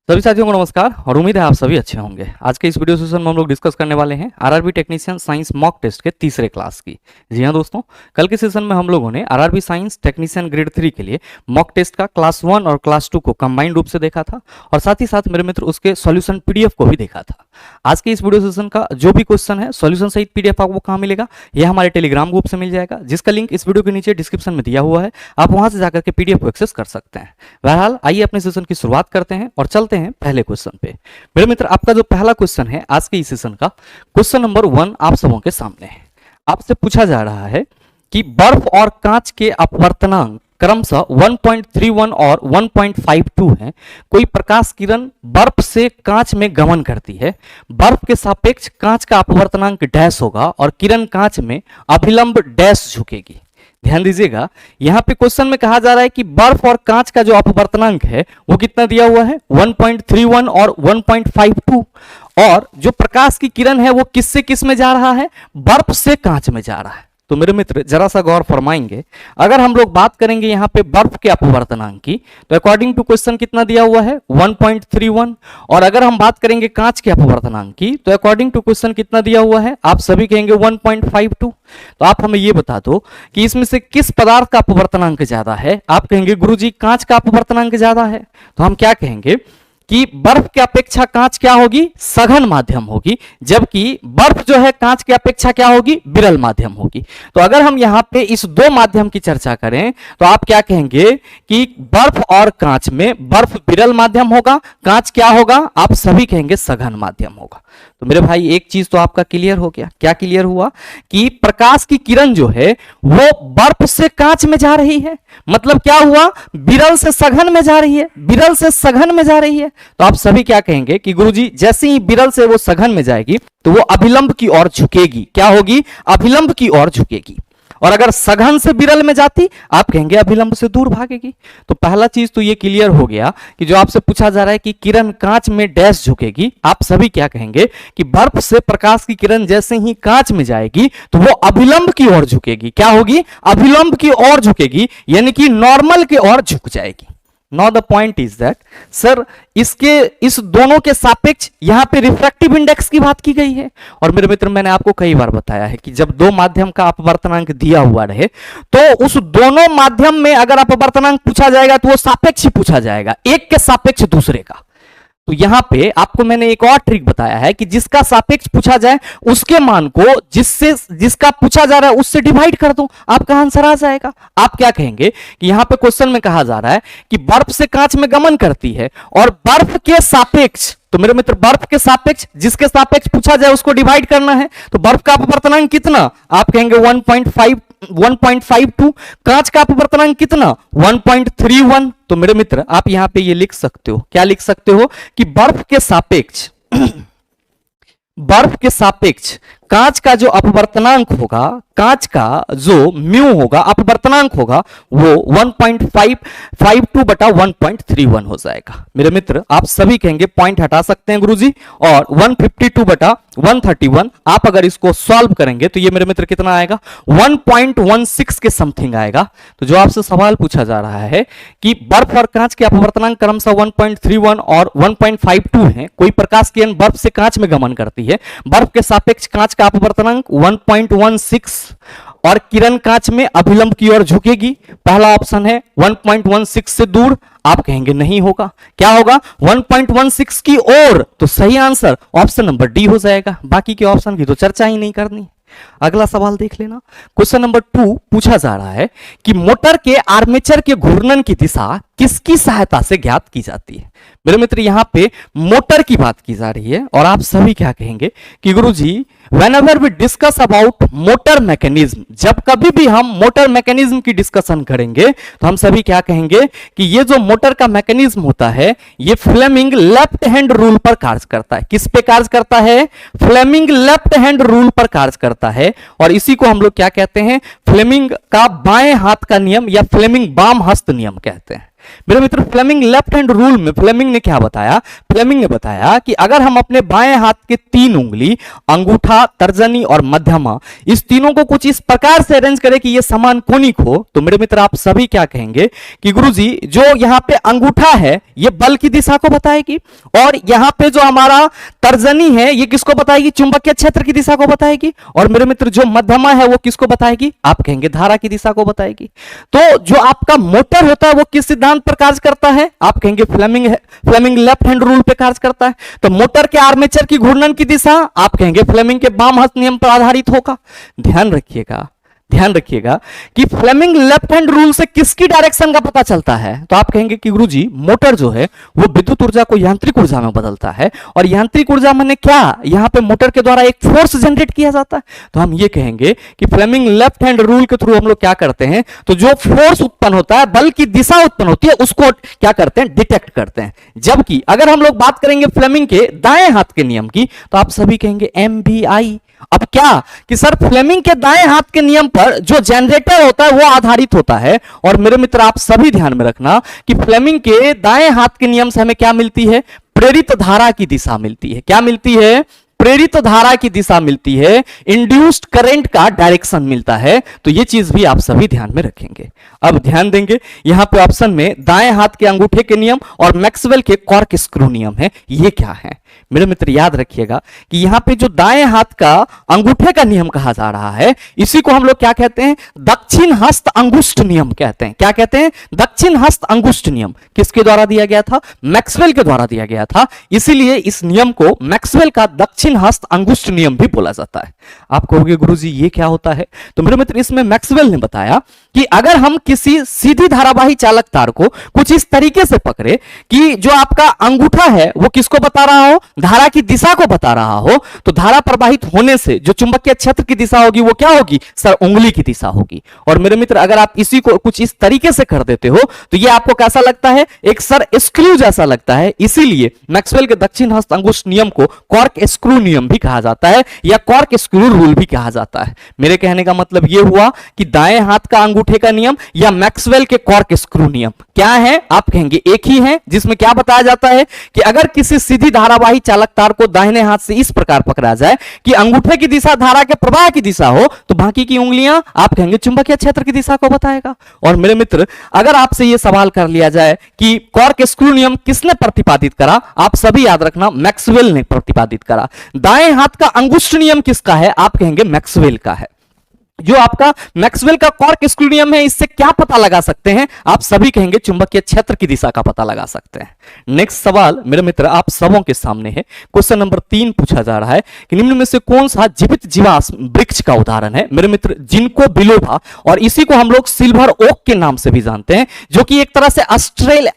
सभी साथियों को नमस्कार और उम्मीद है आप सभी अच्छे होंगे। आज के इस वीडियो सेशन में हम लोग डिस्कस करने वाले हैं RRB technician science mock test के तीसरे क्लास की। जी हाँ दोस्तों, कल के सेशन में हम लोगों ने आरआरबी साइंस टेक्नीशियन ग्रेड 3 के लिए मॉक टेस्ट का क्लास 1 और क्लास 2 को कंबाइंड रूप से देखा था और साथ ही साथ मेरे मित्र उसके सॉल्यूशन पीडीएफ को भी देखा था। आज के इस वीडियो सेशन का जो भी क्वेश्चन है सॉल्यूशन सहित पीडीएफ आपको कहाँ मिलेगा, यह हमारे टेलीग्राम ग्रुप से मिल जाएगा, जिसका लिंक इस वीडियो के नीचे डिस्क्रिप्शन में दिया हुआ है। आप वहां से जाकर के पीडीएफ को एक्सेस कर सकते हैं। बहरहाल आइए अपने सेशन की शुरुआत करते हैं और चलते हैं पहले क्वेश्चन पे। मेरे मित्र, आपका जो पहला क्वेश्चन है आज के इस सेशन का, क्वेश्चन नंबर 1 आप सबों के सामने है। आपसे पूछा जा रहा है कि बर्फ और कांच के अपवर्तनांक क्रमशः 1.31 और 1.52 हैं। कोई प्रकाश किरण बर्फ से कांच में गमन करती है। बर्फ के सापेक्ष कांच का अपवर्तनांक डैश होगा और किरण कांच में अभिलंब डैश झुकेगी। ध्यान दीजिएगा, यहां पे क्वेश्चन में कहा जा रहा है कि बर्फ और कांच का जो अपवर्तनांक है वो कितना दिया हुआ है, 1.31 और 1.52। और जो प्रकाश की किरण है वो किससे किस में जा रहा है, बर्फ से कांच में जा रहा है। तो मेरे मित्र जरा सा गौर फरमाएंगे, अगर हम लोग बात करेंगे यहाँ पे बर्फ के अपवर्तनांक की, तो अकॉर्डिंग टू क्वेश्चन कितना दिया हुआ है, 1.31। और अगर हम बात करेंगे कांच के अपवर्तनांक की, तो अकॉर्डिंग टू क्वेश्चन कितना दिया हुआ है, आप सभी कहेंगे 1.52। तो आप हमें ये बता दो कि इसमें से किस पदार्थ का अपवर्तनांक ज्यादा है। आप कहेंगे गुरुजी कांच का अपवर्तनांक ज्यादा है। तो हम क्या कहेंगे कि बर्फ के अपेक्षा कांच क्या होगी, सघन माध्यम होगी, जबकि बर्फ जो है कांच के अपेक्षा क्या होगी, विरल माध्यम होगी। तो अगर हम यहां पे इस दो माध्यम की चर्चा करें तो आप क्या कहेंगे कि बर्फ और कांच में बर्फ विरल माध्यम होगा, कांच क्या होगा, आप सभी कहेंगे सघन माध्यम होगा। तो मेरे भाई एक चीज तो आपका क्लियर हो गया। क्या क्लियर हुआ कि प्रकाश की किरण जो है वो बर्फ से कांच में जा रही है, मतलब क्या हुआ, विरल से सघन में जा रही है, विरल से सघन में जा रही है। तो आप सभी क्या कहेंगे कि गुरुजी जैसे ही विरल से वो सघन में जाएगी तो वो अभिलंब की ओर झुकेगी। क्या होगी, अभिलंब की ओर झुकेगी। और अगर सघन से विरल में जाती, आप कहेंगे अभिलंब से दूर भागेगी। तो पहला चीज तो ये क्लियर हो गया कि जो आपसे पूछा जा रहा है कि किरण कांच में डैश झुकेगी, आप सभी क्या कहेंगे कि बर्फ से प्रकाश की किरण जैसे ही कांच में जाएगी तो वो अभिलंब की ओर झुकेगी। क्या होगी, अभिलंब की ओर झुकेगी, यानी कि नॉर्मल की ओर झुक जाएगी। Now the point is that sir इस दोनों के सापेक्ष यहां पे रिफ्रैक्टिव इंडेक्स की बात की गई है। और मेरे मित्र मैंने आपको कई बार बताया है कि जब दो माध्यम का अपवर्तनांक दिया हुआ रहे तो उस दोनों माध्यम में अगर अपवर्तनांक पूछा जाएगा तो वो सापेक्ष ही पूछा जाएगा, एक के सापेक्ष दूसरे का। तो यहां पे आपको मैंने एक और ट्रिक बताया है कि जिसका सापेक्ष पूछा जाए उसके मान को जिसका पूछा जा रहा है उससे डिवाइड कर दो, आपका आंसर आ जाएगा। आप क्या कहेंगे कि यहां पे क्वेश्चन में कहा जा रहा है कि बर्फ से कांच में गमन करती है और बर्फ के सापेक्ष, तो मेरे मित्र बर्फ के सापेक्ष जिसके सापेक्ष पूछा जाए उसको डिवाइड करना है। तो बर्फ का अपवर्तनांक कितना, आप कहेंगे 1.52। कांच का अपवर्तनांक कितना, 1.31। तो मेरे मित्र आप यहां पे ये लिख सकते हो, क्या लिख सकते हो कि बर्फ के सापेक्ष बर्फ के सापेक्ष कांच का जो अपवर्तनांक होगा, कांच का जो म्यू होगा, अपवर्तनांक होगा, वो 1.52 बटा 1.31 हो जाएगा। मेरे मित्र आप सभी कहेंगे पॉइंट हटा सकते हैं गुरुजी, और 152 बटा 131 आप अगर इसको सॉल्व करेंगे तो ये मेरे मित्र कितना आएगा, 1.16 के समथिंग आएगा। तो जो आपसे सवाल पूछा जा रहा है कि बर्फ और कांच के अपवर्तनांक क्रमशः 1.31 और 1.52 है। कोई प्रकाश किरण बर्फ से कांच में गमन करती है, बर्फ के सापेक्ष कांच का अपवर्तनांक 1.16 और किरण कांच में अभिलंब की ओर झुकेगी। पहला ऑप्शन है 1.16 से दूर, आप कहेंगे नहीं होगा, क्या होगा, 1.16 की ओर। तो सही आंसर ऑप्शन नंबर डी हो जाएगा। बाकी के ऑप्शन की तो चर्चा ही नहीं करनी। अगला सवाल देख लेना, क्वेश्चन नंबर 2 पूछा जा रहा है कि मोटर के आर्मेचर के घूर्णन की दिशा किसकी सहायता से ज्ञात की जाती है। मेरे मित्र यहां पे मोटर की बात की जा रही है और आप सभी क्या कहेंगे कि गुरुजी whenever we discuss about motor mechanism, जब कभी भी हम मोटर मैकेनिज्म की डिस्कशन करेंगे तो हम सभी क्या कहेंगे कि ये जो मोटर का मैकेनिज्म होता है ये फ्लेमिंग लेफ्ट हैंड रूल पर कार्य करता है। किस पे कार्य करता है, फ्लेमिंग लेफ्ट हैंड रूल पर कार्य करता है। और इसी को हम लोग क्या कहते हैं, फ्लेमिंग का बाएं हाथ का नियम या फ्लेमिंग बाम हस्त नियम कहते हैं। मेरे मित्र फ्लेमिंग लेफ्ट हैंड रूल में फ्लेमिंग ने क्या बताया, फ्लेमिंग ने बताया कि अगर हम अपने बाएं हाथ के 3 उंगली अंगूठा, तर्जनी और मध्यमा, इस तीनों को कुछ इस प्रकार से अरेंज करें कि ये समान कोनिक हो, तो मेरे मित्र आप सभी क्या कहेंगे कि गुरुजी जो यहां पे अंगूठा है ये बल की दिशा को बताएगी, और यहां पे जो हमारा तर्जनी है ये किसको बताएगी, चुंबकीय क्षेत्र की दिशा को बताएगी, और मेरे मित्र जो मध्यमा है वो किसको बताएगी, आप कहेंगे धारा की दिशा को बताएगी। तो जो आपका मोटर होता है वो किस सिद्धांत पर कार्य करता है, आप कहेंगे फ्लेमिंग लेफ्ट हैंड रूल पे कार्य करता है। तो मोटर के आर्मेचर की घूर्णन की दिशा आप कहेंगे फ्लेमिंग के बाम हस्त नियम पर आधारित होगा। ध्यान रखिएगा कि फ्लेमिंग लेफ्ट हैंड रूल से किसकी डायरेक्शन का पता चलता है, तो आप कहेंगे कि गुरुजी मोटर जो है वो विद्युत ऊर्जा को यांत्रिक ऊर्जा में बदलता है, और यांत्रिक ऊर्जा माने क्या, यहां पे मोटर के द्वारा एक फोर्स जनरेट किया जाता है। तो हम ये कहेंगे कि फ्लेमिंग लेफ्ट हैंड रूल के थ्रू हम लोग क्या करते हैं, तो जो फोर्स उत्पन्न होता है, बल की दिशा उत्पन्न होती है, उसको क्या करते हैं, डिटेक्ट करते हैं। जबकि अगर हम लोग बात करेंगे फ्लेमिंग के दाएं हाथ के नियम की, तो आप सभी कहेंगे MVI। अब क्या कि सर फ्लेमिंग के दाएं हाथ के नियम पर जो जनरेटर होता है वो आधारित होता है, और मेरे मित्र आप सभी ध्यान में रखना कि फ्लेमिंग के दाएं हाथ के नियम से हमें क्या मिलती है, प्रेरित धारा की दिशा मिलती है। क्या मिलती है, प्रेरित धारा की दिशा मिलती है, इंड्यूस्ड करंट का डायरेक्शन मिलता है। तो ये चीज भी आप सभी ध्यान में रखेंगे। अब ध्यान देंगे यहां पे ऑप्शन में दाएं हाथ के अंगूठे के नियम और मैक्सवेल के कॉर्क स्क्रू नियम है, ये क्या है मेरे मित्र, याद रखिएगा कि यहां पे जो दाएं हाथ का अंगूठे का नियम कहा जा रहा है, इसी को हम लोग क्या कहते हैं, दक्षिण हस्त अंगुष्ठ नियम कहते हैं। क्या कहते हैं, दक्षिण हस्त अंगुष्ठ नियम। किसके द्वारा दिया गया था, मैक्सवेल के द्वारा दिया गया था, इसीलिए इस नियम को मैक्सवेल का दक्षिण हस्त अंगुष्ठ नियम भी बोला जाता है। आप कहोगे गुरुजी ये क्या होता है, तो मेरे मित्र इसमें मैक्सवेल ने बताया कि अगर हम किसी सीधी धारावाही चालक तार को कुछ इस तरीके से पकड़े कि जो आपका अंगूठा है वो किसको बता रहा हो, धारा की दिशा को बता रहा हो, तो धारा प्रवाहित होने से जो चुंबकीय क्षेत्र की दिशा होगी वो क्या होगी, सर उंगली की दिशा होगी। और मेरे मित्र अगर आप इसी को कुछ इस तरीके से कर देते हो तो ये आपको कैसा लगता है, एक सर स्क्रू जैसा लगता है। इसीलिए मैक्सवेल के दक्षिण हस्त अंगुष्ठ नियम को कॉर्क स्क्रू नियम भी कहा जाता है या कॉर्क स्क्रू रूल भी कहा जाता है। मेरे कहने का मतलब ये हुआ कि दाएं हाथ का अंगूठे का नियम या मैक्सवेल के कॉर्क स्क्रू नियम क्या है, आप कहेंगे एक ही है, जिसमें क्या बताया जाता है कि अगर किसी सीधी धारावाही चालक तार को दाहिने हाथ से इस प्रकार पकड़ा जाए कि अंगूठे की दिशा धारा के प्रवाह की दिशा हो, तो बाकी की उंगलियां आप कहेंगे चुंबकीय क्षेत्र की दिशा को बताएगा। और मेरे मित्र अगर आपसे यह सवाल कर लिया जाए कि कॉर्क स्क्रू नियम किसने प्रतिपादित करा, आप सभी याद रखना मैक्सवेल ने प्रतिपादित करा। दाएं हाथ का अंगुष्ठ नियम किसका है, आप कहेंगे मैक्सवेल का है। जो आपका मैक्सवेल का कॉर्क स्क्रू नियम है, इससे क्या पता लगा सकते हैं, आप सभी कहेंगे चुंबकीय क्षेत्र की दिशा का पता लगा सकते हैं। नेक्स्ट सवाल मेरे मित्र आप सबों के सामने है। क्वेश्चन नंबर 3 पूछा जा रहा है कि निम्न में से कौन सा जीवित जीवाश्म वृक्ष का उदाहरण है। मेरे मित्र जिनको बिलोबा, और इसी को हम लोग सिल्वर ओक के नाम से भी जानते हैं, जो कि एक तरह से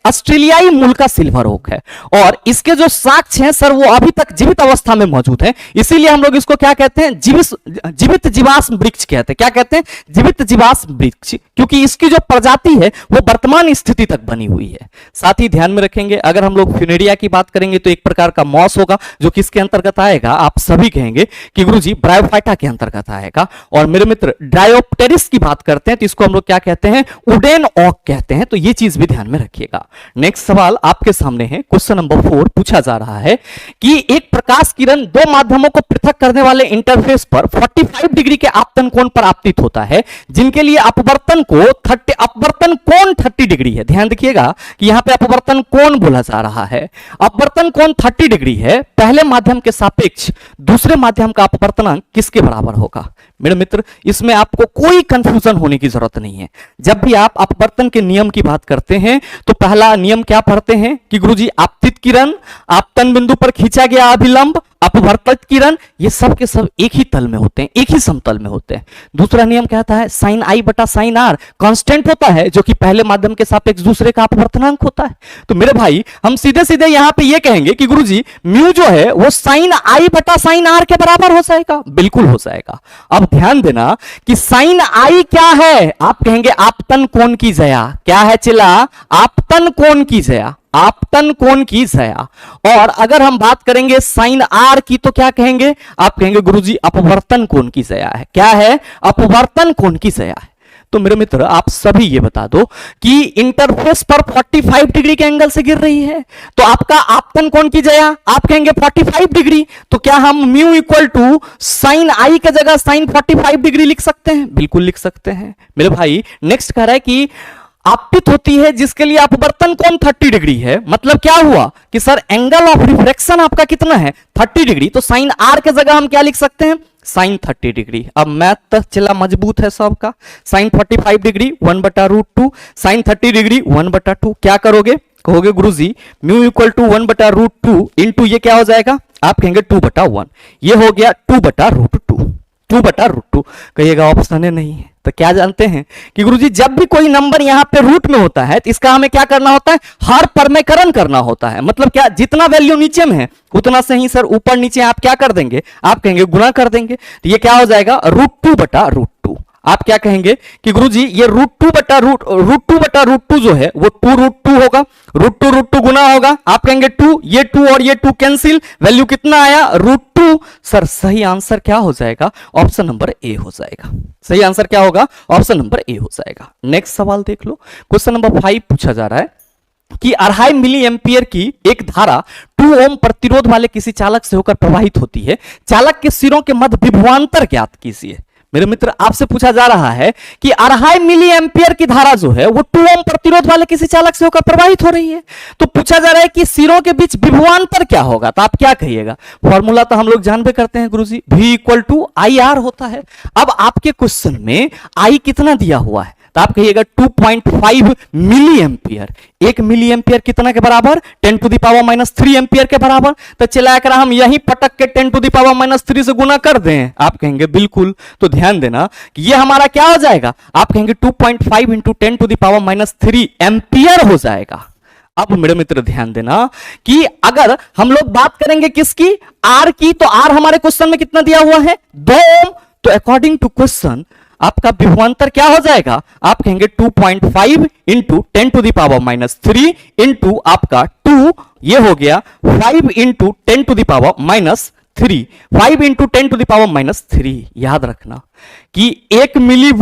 ऑस्ट्रेलियाई मूल का सिल्वर ओक है, और इसके जो साक्ष्य हैं सर वो अभी तक जीवित अवस्था में मौजूद है। इसीलिए हम लोग इसको क्या कहते हैं, जीवित जीवाश्म वृक्ष कहते हैं। क्या कहते हैं, जीवित जीवाश्म वृक्ष, क्योंकि इसकी जो प्रजाति है वो वर्तमान स्थिति तक बनी हुई है। साथ ही ध्यान में रखेंगे अगर हम लोग फ्यूनेरिया की बात करेंगे तो एक प्रकार का मॉस होगा, जो किसके अंतर्गत आएगा, आप सभी कहेंगे कि गुरुजी ब्रायोफाइटा के अंतर्गत आएगा। और मेरे मित्र ड्रायोप्टेरिस की बात करते हैं तो इसको हम लोग क्या कहते हैं, उडेन ऑक कहते हैं। तो ये चीज भी ध्यान में रखिएगा। नेक्स्ट सवाल आपके सामने है। क्वेश्चन नंबर 4 पूछा जा रहा है कि एक प्रकाश किरण दो माध्यमों को पृथक करने वाले इंटरफेस पर 45 डिग्री के आपतन कोण पर आपतित होता है, जिनके लिए अपवर्तन कोण 30 डिग्री है। ध्यान रखिएगा कि यहां पे अपवर्तन कोण बोला जा रहा है। अपवर्तन कोण 30 डिग्री है। पहले माध्यम के सापेक्ष दूसरे माध्यम का अपवर्तनांक किसके बराबर होगा। मेरे मित्र इसमें आपको कोई कंफ्यूजन होने की जरूरत नहीं है। जब भी आप अपवर्तन के नियम की बात करते हैं तो पहला नियम क्या पढ़ते हैं कि गुरुजी आपतित किरण, आपतन बिंदु पर खींचा गया अभिलंब, अपवर्तित किरण, ये सब के सब एक ही तल में होते हैं, एक ही समतल में होते हैं। दूसरा नियम कहता है साइन आई बटा साइन आर कांस्टेंट होता है, जो कि पहले माध्यम के सापेक्ष दूसरे का अपवर्तनांक होता है। तो मेरे भाई हम सीधे सीधे यहां पे ये कहेंगे कि गुरुजी म्यू जो है वो साइन आई बटा साइन आर के बराबर हो जाएगा, बिल्कुल हो जाएगा। अब ध्यान देना कि साइन आई क्या है, आप कहेंगे आपतन कोण की जया। क्या है चिल्ला, आपतन कोण की जया, आपतन कोण की जया। और अगर हम बात करेंगे साइन आर की तो क्या कहेंगे, आप कहेंगे गुरुजी अपवर्तन कोण की जया है। क्या है, अपवर्तन कोण की जया है। तो मेरे मित्र आप सभी ये बता दो कि इंटरफेस पर 45 डिग्री के एंगल से गिर रही है, तो आपका आपतन कोण की जगह आप कहेंगे 45 डिग्री, तो क्या हम म्यू इक्वल टू साइन आई के जगह साइन 45 डिग्री लिख सकते हैं? बिल्कुल लिख सकते हैं मेरे भाई। नेक्स्ट कह रहा है कि आपतित होती है जिसके लिए अपवर्तन कोण 30 डिग्री है, मतलब क्या हुआ कि सर एंगल ऑफ रिफ्रैक्शन आपका कितना है 30 डिग्री, तो साइन आर के जगह हम क्या लिख सकते हैं साइन 30 डिग्री। अब मैथ तो चला मजबूत है सबका, साइन 45 डिग्री 1/√2 साइन 30 डिग्री 1/2, क्या करोगे कहोगे गुरुजी म्यू इक्वल टू 1/√2 इंटू ये क्या हो जाएगा आप कहेंगे 2/1, ये हो गया 2/√2 2/√2। कहिएगा ऑप्शन है नहीं है, तो क्या जानते हैं कि गुरुजी जब भी कोई नंबर यहां पे रूट में होता है तो इसका हमें क्या करना होता है हर परमेकरण करना होता है, मतलब क्या जितना वैल्यू नीचे में है उतना से ही सर ऊपर नीचे आप क्या कर देंगे आप कहेंगे गुणा कर देंगे, तो ये क्या हो जाएगा √2/√2। आप क्या कहेंगे कि गुरुजी ये √2/√2 जो है वो 2√2 होगा, √2 गुना होगा, आप कहेंगे 2, ये 2 और ये 2 कैंसिल, वैल्यू कितना आया √2। सर सही आंसर क्या हो जाएगा ऑप्शन नंबर ए हो जाएगा। सही आंसर क्या होगा ऑप्शन नंबर ए हो जाएगा। नेक्स्ट सवाल देख लो, क्वेश्चन नंबर 5 पूछा जा रहा है कि 2.5 मिली एम्पियर की एक धारा 2 ओम प्रतिरोध वाले किसी चालक से होकर प्रवाहित होती है, चालक के सिरों के मध्य विभवांतर ज्ञात कीजिए। मेरे मित्र आपसे पूछा जा रहा है कि 2.5 मिली एम्पियर की धारा जो है वो 2 ओम प्रतिरोध वाले किसी चालक से होकर प्रवाहित हो रही है, तो पूछा जा रहा है कि सिरों के बीच विभवांतर क्या होगा, तो आप क्या कहिएगा? फॉर्मूला तो हम लोग जानबे करते हैं गुरुजी, V equal to I R होता है। अब आपके क्वेश्चन में आई कितना दिया हुआ है, तो आप कहिएगा 2.5 मिली एम्पियर। 1 मिली एम्पियर कितना के बराबर 10⁻³ एम्पियर के बराबर, तो चला कर हम यही पटक के 10⁻³ से गुना कर दें, आप कहेंगे बिल्कुल। तो ध्यान देना कि ये हमारा क्या हो जाएगा, आप कहेंगे 2.5 इंटू 10⁻³ एम्पियर हो जाएगा। अब मेरे मित्र ध्यान देना कि अगर हम लोग बात करेंगे किसकी आर की, तो आर हमारे क्वेश्चन में कितना दिया हुआ है 2 ओम, तो अकॉर्डिंग टू क्वेश्चन आपका विभवांतर क्या हो जाएगा, आप कहेंगे 2.5 इंटू 10⁻³ इंटू आपका 2, ये हो गया 5 इंटू 10⁻³ 5 इंटू 10⁻³ याद रखना कि 1 मिली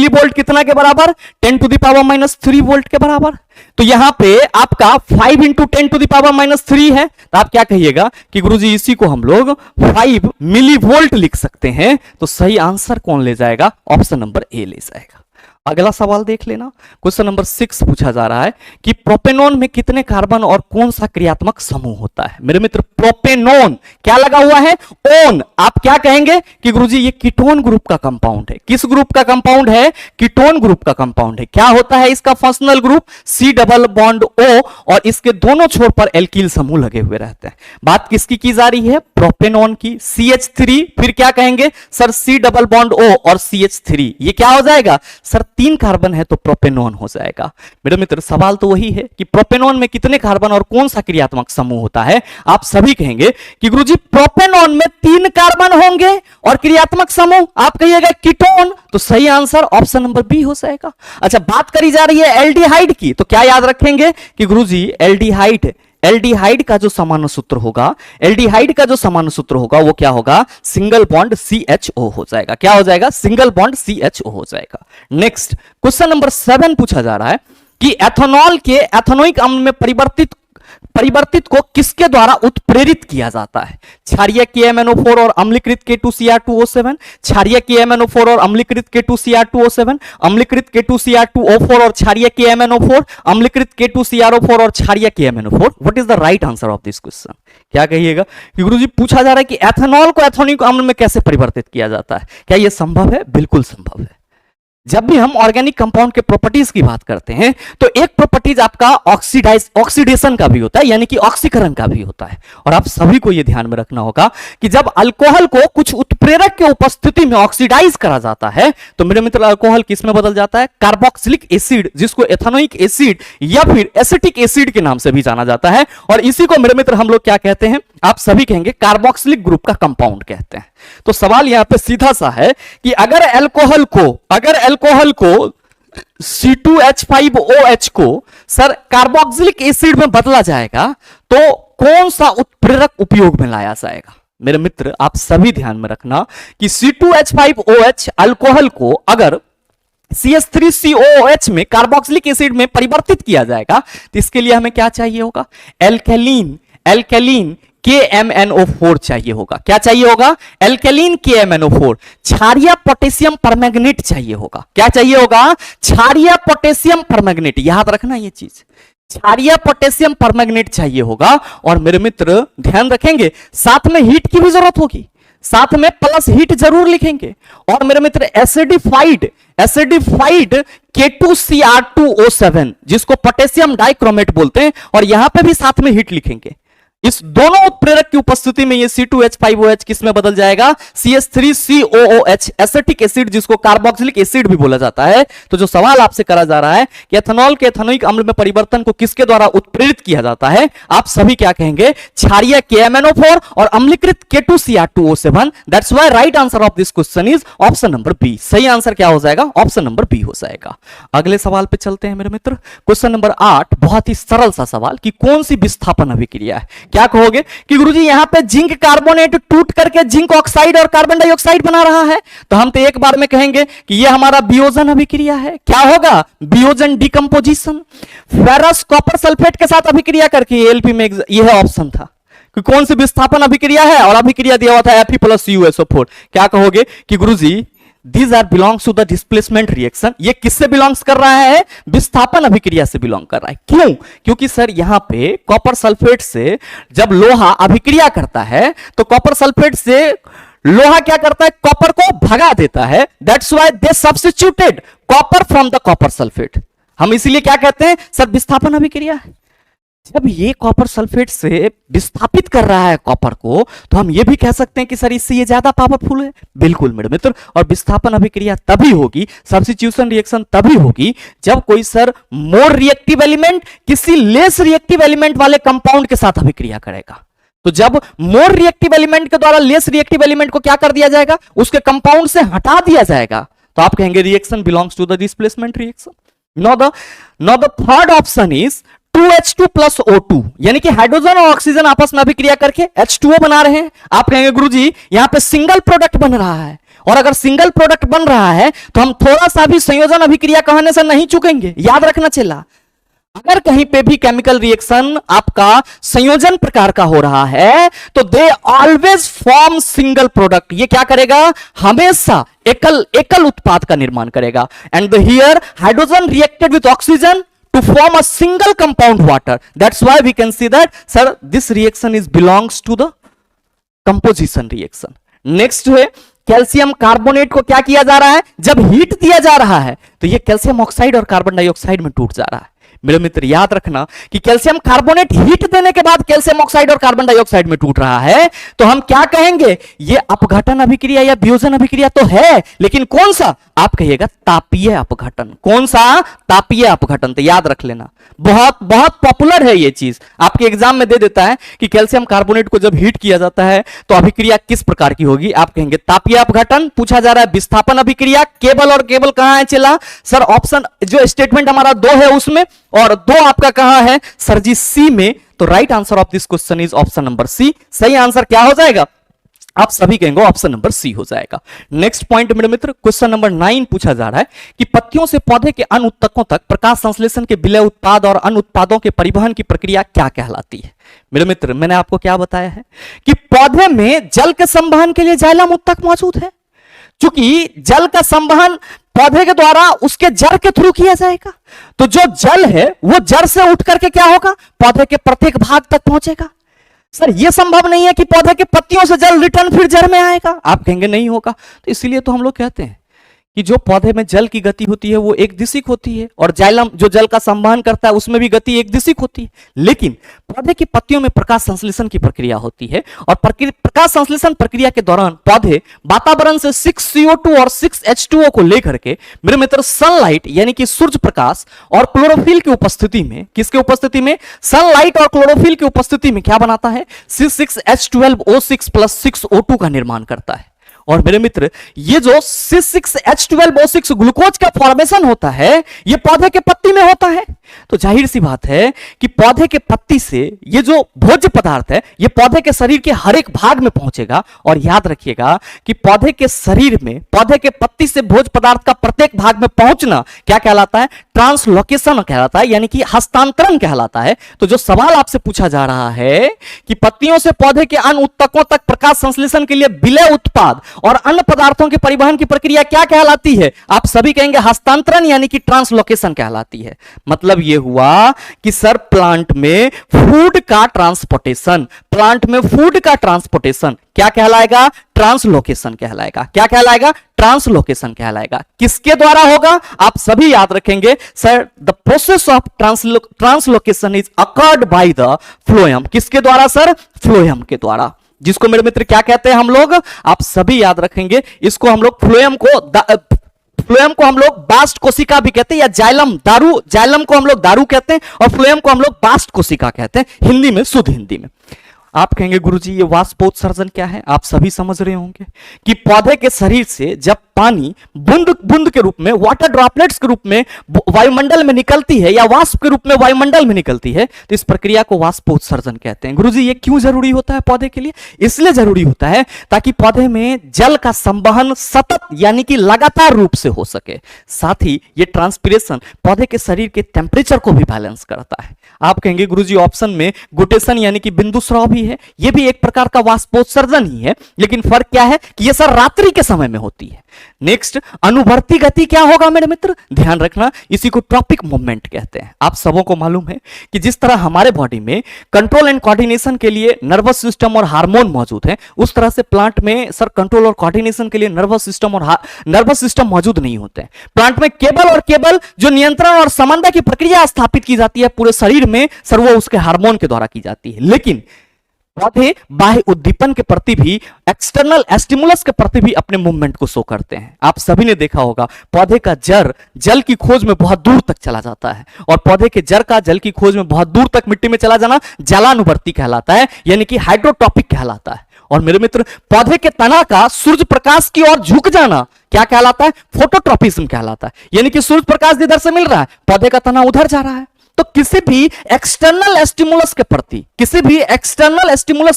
वोल्ट कितना के बराबर 10⁻³ वोल्ट के बराबर, तो यहां पे आपका 5 इंटू 10⁻³ है, तो आप क्या कहिएगा कि गुरुजी इसी को हम लोग 5 मिली वोल्ट लिख सकते हैं, तो सही आंसर कौन ले जाएगा ऑप्शन नंबर ए ले जाएगा। अगला सवाल देख लेना, क्वेश्चन नंबर 6 पूछा जा रहा है कि प्रोपेनॉन में कितने कार्बन और कौन सा क्रियात्मक समूह होता है। मेरे मित्र प्रोपेनॉन क्या लगा हुआ है ओन, आप क्या कहेंगे कि गुरुजी ये कीटोन ग्रुप का कंपाउंड है। किस ग्रुप का कंपाउंड है? कीटोन ग्रुप का कंपाउंड है। क्या होता है इसका फंक्शनल ग्रुप C+O, और इसके दोनों छोर पर एल्किल समूह लगे हुए रहते हैं। बात किसकी की जा रही है? प्रोपेनॉन की। CH3 फिर क्या कहेंगे सर C+O और CH3, ये क्या हो जाएगा सर 3 कार्बन है तो प्रोपेनॉन हो जाएगा। मेरे मित्र सवाल तो वही है कि प्रोपेनॉन में कितने कार्बन और कौन सा क्रियात्मक समूह होता है। आप सभी कहेंगे कि गुरुजी प्रोपेनॉन में 3 कार्बन होंगे और क्रियात्मक समूह आप कहिएगा कीटोन, तो सही आंसर ऑप्शन नंबर बी हो जाएगा। अच्छा, बात करी जा रही है एल्डिहाइड की, तो क्या याद रखेंगे कि गुरुजी एल्डिहाइड का जो सामान्य सूत्र होगा, एल्डिहाइड का जो सामान्य सूत्र होगा वो क्या होगा? सिंगल बॉन्ड CHO हो जाएगा। क्या हो जाएगा? सिंगल बॉन्ड CHO हो जाएगा। नेक्स्ट क्वेश्चन नंबर 7 पूछा जा रहा है कि एथेनॉल के एथेनोइक अम्ल में परिवर्तित को किसके द्वारा उत्प्रेरित किया जाता है? क्षारीय KMnO4 और अम्लीकृत K2Cr2O7, क्षारीय KMnO4 और अम्लीकृत K2Cr2O7, अम्लीकृत K2Cr2O4 और क्षारीय KMnO4, अम्लीकृत K2CrO4 और क्षारीय KMnO4। What is the right answer of this question? क्या कहिएगा कि गुरुजी पूछा जा रहा है कि एथेनॉल को एथेनोइक अम्ल में कैसे परिवर्तित किया जाता है। क्या यह संभव है? बिल्कुल संभव है। जब भी हम ऑर्गेनिक कंपाउंड के प्रॉपर्टीज की बात करते हैं तो एक प्रॉपर्टीज आपका ऑक्सीडेशन का भी होता है, यानी कि ऑक्सीकरण का भी होता है। और आप सभी को यह ध्यान में रखना होगा कि जब अल्कोहल को कुछ उत्प्रेरक के उपस्थिति में ऑक्सीडाइज करा जाता है तो मेरे मित्र अल्कोहल किस में बदल जाता है? कार्बोक्सिलिक एसिड, जिसको एथेनोइक एसिड या फिर एसिटिक एसिड के नाम से भी जाना जाता है। और इसी को मेरे मित्र हम लोग क्या कहते हैं? आप सभी कहेंगे कार्बोक्सिलिक ग्रुप का कंपाउंड कहते हैं। तो सवाल यहां पे सीधा सा है कि अगर अल्कोहल को C2H5OH को सर कार्बोक्सिलिक एसिड में बदला जाएगा तो कौन सा उत्प्रेरक उपयोग में लाया जाएगा? मेरे मित्र आप सभी ध्यान में रखना कि C2H5OH अल्कोहल को अगर CH3COOH में कार्बोक्सिलिक एसिड में परिवर्तित किया जाएगा, तो इसके लिए हमें क्या चाहिए होगा? एल्केलीन एल्केलीन KMnO4 चाहिए होगा। क्या चाहिए होगा? एल्केलीन KMnO4। क्षारीय पोटेशियम परमैंगनेट चाहिए होगा। क्या चाहिए होगा? क्षारीय पोटेशियम परमैंगनेट। याद रखना ये चीज, क्षारीय पोटेशियम परमैंगनेट चाहिए होगा। और मेरे मित्र ध्यान रखेंगे, साथ में हीट की भी जरूरत होगी, साथ में प्लस हीट जरूर लिखेंगे। और मेरे मित्र एसिडिफाइड K2Cr2O7 जिसको पोटेशियम डाइक्रोमेट बोलते हैं, और यहां पे भी साथ में हीट लिखेंगे। इस दोनों उत्प्रेरक की उपस्थिति में ये C2H5OH किस में बदल जाएगा? CH3COOH एसिटिक एसिड, जिसको कार्बोक्सिलिक एसिड भी बोला जाता है। तो जो सवाल आपसे करा जा रहा है कि एथेनॉल के एथेनोइक अम्ल में परिवर्तन को किसके द्वारा उत्प्रेरित किया जाता है, आप सभी क्या कहेंगे? क्षारीय KMnO4 और अम्लीकृत K2Cr2O7। That's why right answer of this question is option number B. सही आंसर क्या हो जाएगा? ऑप्शन नंबर बी हो जाएगा। अगले सवाल पे चलते हैं मेरे मित्र, क्वेश्चन नंबर 8। बहुत ही सरल सा सवाल कि कौन सी विस्थापन अभिक्रिया है? क्या कहोगे कि गुरुजी यहां पे जिंक कार्बोनेट टूट करके जिंक ऑक्साइड और कार्बन डाइऑक्साइड बना रहा है, तो हम तो एक बार में कहेंगे कि यह हमारा वियोजन अभिक्रिया है। क्या होगा? वियोजन, डिकम्पोजिशन। फेरस कॉपर सल्फेट के साथ अभिक्रिया करके एलपी में यह ऑप्शन था कि कौन सी विस्थापन अभिक्रिया है, और अभिक्रिया दिया हुआ था Fe+CuSO4। क्या कहोगे कि गुरुजी These are belongs to the displacement reaction। ये किससे बिलोंग्स कर रहा है? विस्थापन अभिक्रिया से बिलोंग कर रहा है। क्यों? क्योंकि सर यहां पे कॉपर सल्फेट से जब लोहा अभिक्रिया करता है तो कॉपर सल्फेट से लोहा क्या करता है? कॉपर को भगा देता है। That's why they substituted copper from the copper sulphate. हम इसीलिए क्या कहते हैं? सर विस्थापन अभिक्रिया है। जब ये कॉपर सल्फेट से विस्थापित कर रहा है कॉपर को, तो हम ये भी कह सकते हैं कि सर इससे ये ज्यादा पावरफुल है। बिल्कुल मेरे मित्र। और विस्थापन अभिक्रिया तभी होगी, सब्स्टिट्यूशन रिएक्शन तभी होगी, जब कोई सर मोर रिएक्टिव एलिमेंट किसी लेस रिएक्टिव एलिमेंट वाले कंपाउंड के साथ अभिक्रिया करेगा। तो जब मोर रिएक्टिव एलिमेंट के द्वारा लेस रिएक्टिव एलिमेंट को क्या कर दिया जाएगा? उसके कंपाउंड से हटा दिया जाएगा। तो आप कहेंगे reaction belongs to the displacement reaction. No the third option is 2H2 plus O2, यानी कि हाइड्रोजन और ऑक्सीजन आपस में अभिक्रिया करके H2O बना रहे हैं। आप कहेंगे गुरुजी यहां पे सिंगल प्रोडक्ट बन रहा है, और अगर सिंगल प्रोडक्ट बन रहा है तो हम थोड़ा सा भी संयोजन अभिक्रिया कहने से नहीं चूकेंगे। याद रखना चला, अगर कहीं पे भी केमिकल रिएक्शन आपका संयोजन प्रकार का हो रहा है तो they always form single product. ये क्या करेगा? हमेशा एकल उत्पाद का निर्माण करेगा। And here hydrogen reacted with oxygen to form a single compound water. That's why we can see that sir this reaction is belongs to the composition reaction. Next है कैल्शियम कार्बोनेट को क्या किया जा रहा है? जब हीट दिया जा रहा है तो ये कैल्शियम ऑक्साइड और कार्बन डाइऑक्साइड में टूट जा रहा है। मेरे मित्र याद रखना कि कैल्शियम कार्बोनेट हीट देने के बाद कैल्शियम ऑक्साइड और कार्बन डाइऑक्साइड में टूट रहा है, तो हम क्या कहेंगे? ये अपघटन अभिक्रिया या वियोजन अभिक्रिया तो है, लेकिन कौन सा? आप कहिएगा तापीय अपघटन। कौन सा? तापीय अपघटन। तो याद रख लेना, बहुत बहुत पॉपुलर है ये चीज, आपके एग्जाम में दे देता है कि कैल्शियम कार्बोनेट को जब हीट किया जाता है तो अभिक्रिया किस प्रकार की होगी? आप कहेंगे तापीय अपघटन। पूछा जा रहा है विस्थापन अभिक्रिया। केवल और केवल कहां है चला? सर ऑप्शन जो स्टेटमेंट हमारा 2 है उसमें, और 2 आपका कहां है? सर जी सी में। तो right answer of this question is option number C. सही आंसर क्या हो जाएगा? आप सभी कहेंगे ऑप्शन नंबर सी हो जाएगा। नेक्स्ट पॉइंट मेरे मित्र, क्वेश्चन नंबर 9 पूछा जा रहा है कि पत्तियों से पौधे के अन्य उत्तकों तक प्रकाश संश्लेषण के विलय उत्पाद और अन्य उत्पादों के परिवहन की प्रक्रिया क्या कहलाती है? मेरे मित्र मैंने आपको क्या बताया है कि पौधे में जल के संवहन के लिए जाइलम उत्तक मौजूद है। चूंकि जल का संवहन पौधे के द्वारा उसके जड़ के थ्रू किया जाएगा, तो जो जल है वो जड़ से उठ करके क्या होगा? पौधे के प्रत्येक भाग तक पहुंचेगा। सर यह संभव नहीं है कि पौधे के पत्तियों से जल रिटर्न फिर जड़ में आएगा। आप कहेंगे नहीं होगा। तो इसीलिए तो हम लोग कहते हैं कि जो पौधे में जल की गति होती है वो एक दिशिक होती है, और जाइलम जो जल का संवहन करता है उसमें भी गति एक दिशिक होती है। लेकिन पौधे की पत्तियों में प्रकाश संश्लेषण की प्रक्रिया होती है, और प्रकाश संश्लेषण प्रक्रिया के दौरान पौधे वातावरण से 6CO2 और 6H2O को लेकर के मेरे मित्र सनलाइट यानी कि सूर्य प्रकाश और क्लोरोफिल की उपस्थिति में, किसके उपस्थिति में? सनलाइट और क्लोरोफिल की उपस्थिति में क्या बनाता है? C6H12O6 प्लस 6O2 का निर्माण करता है। और मेरे मित्र ये जो C6H12O6 ग्लूकोज का फॉर्मेशन होता है ये पौधे के पत्ती में होता है। तो जाहिर सी बात है कि पौधे के पत्ती से ये जो भोज्य पदार्थ है ये पौधे के शरीर के हर एक भाग में पहुंचेगा। और याद रखिएगा कि पौधे के शरीर में पौधे के पत्ती से भोज्य पदार्थ का प्रत्येक भाग में पहुंचना क्या कहलाता है? ट्रांसलोकेशन कहलाता है, यानी कि हस्तांतरण कहलाता है। तो जो सवाल आपसे पूछा जा रहा है कि पत्तियों से पौधे के अन्य उत्तकों तक प्रकाश संश्लेषण के लिए विलय उत्पाद और अन्य पदार्थों के परिवहन की प्रक्रिया क्या कहलाती है? आप सभी कहेंगे हस्तांतरण, यानी कि ट्रांसलोकेशन कहलाती है। मतलब यह हुआ कि सर प्लांट में फूड का ट्रांसपोर्टेशन, प्लांट में फूड का ट्रांसपोर्टेशन क्या कहलाएगा? ट्रांसलोकेशन कहलाएगा। क्या कहलाएगा? ट्रांसलोकेशन कहलाएगा। किसके द्वारा होगा? आप सभी याद रखेंगे sir, the process of translocation is occurred by the phloem. किसके द्वारा सर? फ्लोएम के द्वारा, जिसको मेरे मित्र क्या कहते हैं हम लोग? आप सभी याद रखेंगे इसको हम लोग फ्लोएम को हम लोग बास्ट कोशिका भी कहते हैं, या जाइलम दारू, जाइलम को हम लोग दारू कहते हैं और फ्लोएम को हम लोग बास्ट कोशिका कहते हैं हिंदी में, शुद्ध हिंदी में। आप कहेंगे गुरुजी ये वाष्पोत्सर्जन क्या है? आप सभी समझ रहे होंगे कि पौधे के शरीर से जब पानी बूंद बूंद के रूप में, वाटर ड्रॉपलेट्स के रूप में वायुमंडल में निकलती है या वाष्प के रूप में वायुमंडल में निकलती है, तो इस प्रक्रिया को वाष्पोत्सर्जन कहते हैं। गुरुजी ये क्यों जरूरी होता है पौधे के लिए? इसलिए जरूरी होता है ताकि पौधे में जल का संवहन सतत यानी कि लगातार रूप से हो सके। साथ ही ये ट्रांसपिरेशन पौधे के शरीर के टेम्परेचर को भी बैलेंस करता है। आप कहेंगे गुरुजी ऑप्शन में गुटेशन यानी कि बिंदु स्राव भी है, ये भी एक प्रकार का वाष्पोत्सर्जन ही है, लेकिन फर्क क्या है कि ये सर रात्रि के समय में होती है। नेक्स्ट, अनुवर्ती गति क्या होगा मेरे मित्र? ध्यान रखना, इसी को ट्रॉपिक मूवमेंट कहते हैं। आप सबों को मालूम है कि जिस तरह हमारे बॉडी में कंट्रोल एंड कोऑर्डिनेशन के लिए नर्वस सिस्टम और हार्मोन मौजूद है, उस तरह से प्लांट में सर कंट्रोल और कोऑर्डिनेशन के लिए नर्वस सिस्टम मौजूद नहीं होते हैं। प्लांट में केवल जो नियंत्रण और समन्वय की प्रक्रिया स्थापित की जाती है पूरे शरीर में, सर वो उसके हार्मोन के द्वारा की जाती है। लेकिन पौधे बाह्य उद्दीपन के प्रति भी, एक्सटर्नल स्टिमुलस के प्रति भी अपने मूवमेंट को शो करते हैं। आप सभी ने देखा होगा पौधे का जड़ जल की खोज में बहुत दूर तक चला जाता है, और पौधे के जड़ का जल की खोज में बहुत दूर तक मिट्टी में चला जाना जलानुवर्ती कहलाता है, यानी कि हाइड्रोट्रॉपिक कहलाता है। और मेरे मित्र, पौधे के तना का सूर्य प्रकाश की ओर झुक जाना क्या कहलाता है? फोटोट्रॉपिज्म कहलाता है, यानी कि सूर्य प्रकाश जिधर से मिल रहा है पौधे का तना उधर जा रहा है। तो किसी भी एक्सटर्नल स्टिमुलस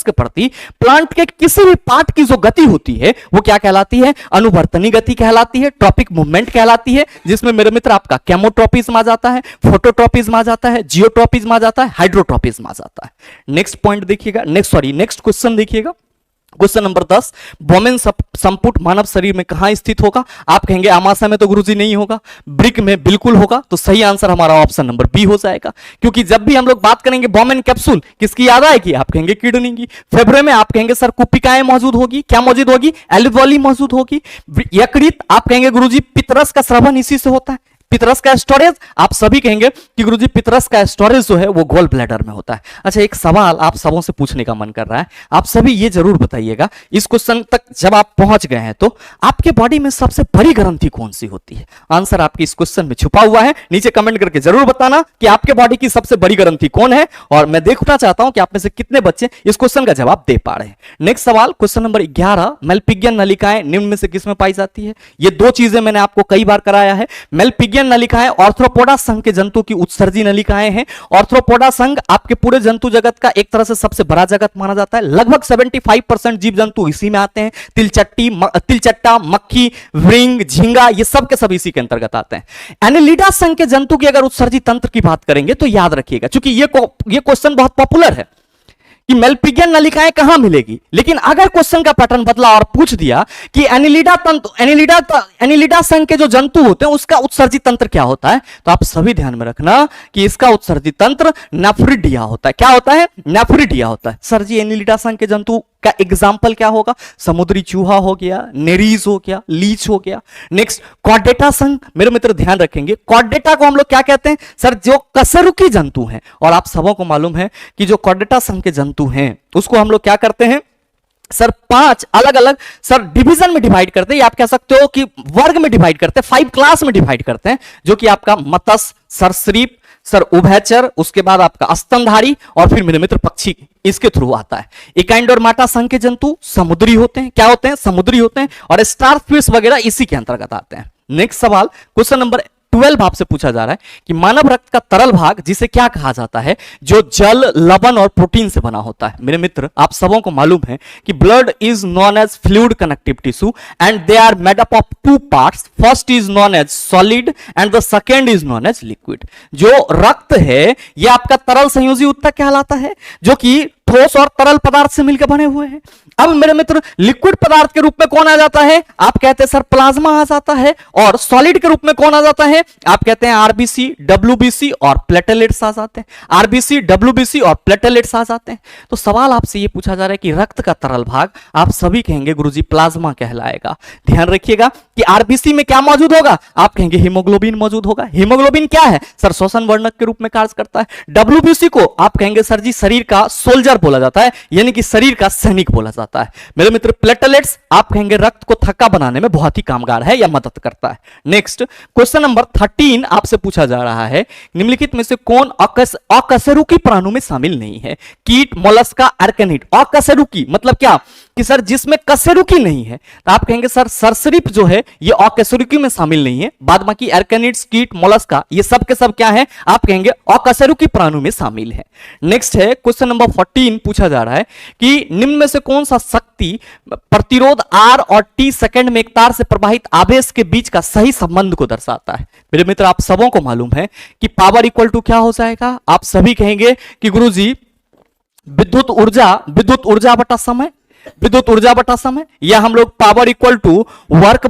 के प्रति प्लांट के किसी भी पार्ट की जो गति होती है वो क्या कहलाती है? अनुवर्तनी गति कहलाती है, ट्रॉपिक मूवमेंट कहलाती है, जिसमें मेरे मित्र आपका केमोट्रॉपिज्म आ जाता है, फोटोट्रॉपिज्म आ जाता है, जियोट्रॉपिज्म आ जाता है, हाइड्रोट्रॉपिज्म आ जाता है। नेक्स्ट पॉइंट देखिएगा, नेक्स्ट क्वेश्चन देखिएगा, क्वेश्चन नंबर 10, बोमेन संपुट मानव शरीर में कहां स्थित होगा? आप कहेंगे आमाशय में तो गुरुजी नहीं होगा, ब्रिक में बिल्कुल होगा। तो सही आंसर हमारा ऑप्शन नंबर बी हो जाएगा, क्योंकि जब भी हम लोग बात करेंगे बोमेन कैप्सूल, किसकी याद आएगी? आप कहेंगे किडनी की। फेफड़े में आप कहेंगे सर कुपिकाएं मौजूद होगी, क्या मौजूद होगी? एल्वियोली मौजूद होगी। यकृत, आप कहेंगे गुरुजी पितरस का स्रवण इसी से होता है। पितरस का स्टोरेज, आप सभी कहेंगे कि गुरुजी पितरस का स्टोरेज जो है वो गोल ब्लैडर में होता है। अच्छा, एक सवाल आप सबों से पूछने का मन कर रहा है, आप सभी ये जरूर बताइएगा, इस क्वेश्चन तक जब आप पहुंच गए हैं तो आपके बॉडी में सबसे बड़ी ग्रंथि कौन सी होती है? आंसर आपके इस क्वेश्चन में छुपा हुआ है, नीचे कमेंट करके जरूर बताना कि आपके बॉडी की सबसे बड़ी ग्रंथि कौन है, और मैं देखना चाहता हूं कि आप में से कितने बच्चे इस क्वेश्चन का जवाब दे पा रहे हैं। नेक्स्ट सवाल, क्वेश्चन नंबर 11, मेलपिगियन नलिकाएं निम्न में से किसमें पाई जाती है? ये दो चीजें मैंने आपको कई बार कराया है। मेलपिगियन नलिकाएं आर्थ्रोपोडा संघ के जंतु की उत्सर्जी नलिकाएं हैं। आर्थ्रोपोडा संघ आपके पूरे जंतु जगत का एक तरह से सबसे बड़ा जगत माना जाता है। लगभग 75% जीव जंतु इसी में आते हैं। तिलचट्टा, मक्खी, व्रिंग, झींगा, ये सब के सब इसी के अंतर्गत आते हैं। एनिलिडा संघ के जंतु की अगर उत्सर्जी तंत्र की बात करेंगे तो याद रखिएगा, क्योंकि ये क्वेश्चन बहुत पॉपुलर है कि मेलपिगियन नलिकाएं कहां मिलेगी, लेकिन अगर क्वेश्चन का पैटर्न बदला और पूछ दिया कि एनिलिडा संघ के जो जंतु होते हैं उसका उत्सर्जी तंत्र क्या होता है, तो आप सभी ध्यान में रखना कि इसका उत्सर्जी तंत्र नेफ्रिडिया होता है। क्या होता है? नेफ्रिडिया होता है। सर जी एनिलिडा संघ के जंतु का एग्जाम्पल क्या होगा? समुद्री चूहा हो गया, नेरीज हो गया, लीच हो गया। नेक्स्ट, कॉर्डेटा संघ, मेरे मित्र ध्यान रखेंगे, कॉर्डेटा को हम लोग क्या कहते हैं? सर जो कशेरुकी जंतु हैं, और आप सबों को मालूम है कि जो कॉर्डेटा संघ के जंतु हैं उसको हम लोग क्या करते हैं सर? 5 अलग अलग सर डिवीजन में डिवाइड करते हैं, या आप कह सकते हो कि वर्ग में डिवाइड करते हैं, 5 क्लास में डिवाइड करते हैं, जो कि आपका मत्स्य, सरीसृप, सर उभयचर, उसके बाद आपका स्तनधारी, और फिर मेरे मित्र पक्षी इसके थ्रू आता है। इकाइंडोर्माटा संघ के जंतु समुद्री होते हैं। क्या होते हैं? समुद्री होते हैं। और स्टारफिश वगैरह इसी के अंतर्गत आते हैं। नेक्स्ट सवाल, क्वेश्चन नंबर 12 आपसे पूछा जा रहा है कि मानव रक्त का तरल भाग जिसे क्या कहा जाता है, जो जल, लवण और प्रोटीन से बना होता है। मेरे मित्र, आप सबों को मालूम है कि blood is known as fluid connective tissue and they are made up of two parts, first is known as solid and the second is known as liquid. जो रक्त है यह आपका तरल संयोजी ऊतक कहलाता है, जो कि ठोस और तरल पदार्थ से मिलकर बने हुए हैं। अब मेरे मित्र, लिक्विड पदार्थ के रूप में कौन आ जाता है? आप कहते हैं सर प्लाज्मा आ जाता है। और सॉलिड के रूप में कौन आ जाता है? आप कहते हैं आरबीसी, डब्ल्यूबीसी और प्लेटलेट्स आ जाते हैं। आरबीसी, डब्ल्यूबीसी और प्लेटलेट्स आ जाते हैं। तो सवाल आपसे यह पूछा जा रहा है कि रक्त का तरल भाग, आप सभी कहेंगे गुरुजी प्लाज्मा कहलाएगा। ध्यान रखिएगा कि आरबीसी में क्या मौजूद होगा? आप कहेंगे हीमोग्लोबिन मौजूद होगा। हीमोग्लोबिन क्या है सर? श्वसन वर्णक के रूप में कार्य करता है। डब्ल्यूबीसी को आप कहेंगे सर जी शरीर का सोल्जर बोला जाता है, यानी कि शरीर का सैनिक बोला जाता है। मेरे मित्र, प्लेटलेट्स आप कहेंगे रक्त को थक्का बनाने में बहुत ही कामगार है या मदद करता है। नेक्स्ट क्वेश्चन नंबर 13 आपसे पूछा जा रहा है, निम्नलिखित में से कौन अकशेरुकी प्राणु में शामिल नहीं है? कीट, मोलस्का, आर्केनिड। अकशेरुकी मतलब क्या कि सर जिसमें कशेरुकी नहीं है, तो आप कहेंगे सर सरीसृप जो है ये अकशेरुकी में शामिल नहीं है। बाद बाकी आर्केनिड्स, कीट, मोलस्का ये सब के सब क्या है? आप कहेंगे अकशेरुकी प्राणु में शामिल है। नेक्स्ट है क्वेश्चन नंबर 14 पूछा जा रहा है कि निम्न में से कौन सा शक्ति प्रतिरोध R और T सेकंड में एक तार से प्रवाहित आवेश के बीच का सही संबंध को दर्शाता है? मेरे मित्र, आप सबों को मालूम है कि पावर इक्वल टू क्या हो जाएगा? आप सभी कहेंगे कि गुरुजी विद्युत ऊर्जा बटा समय, विद्युत ऊर्जा बटा समय, या हम लोग पावर इक्वल टू वर्क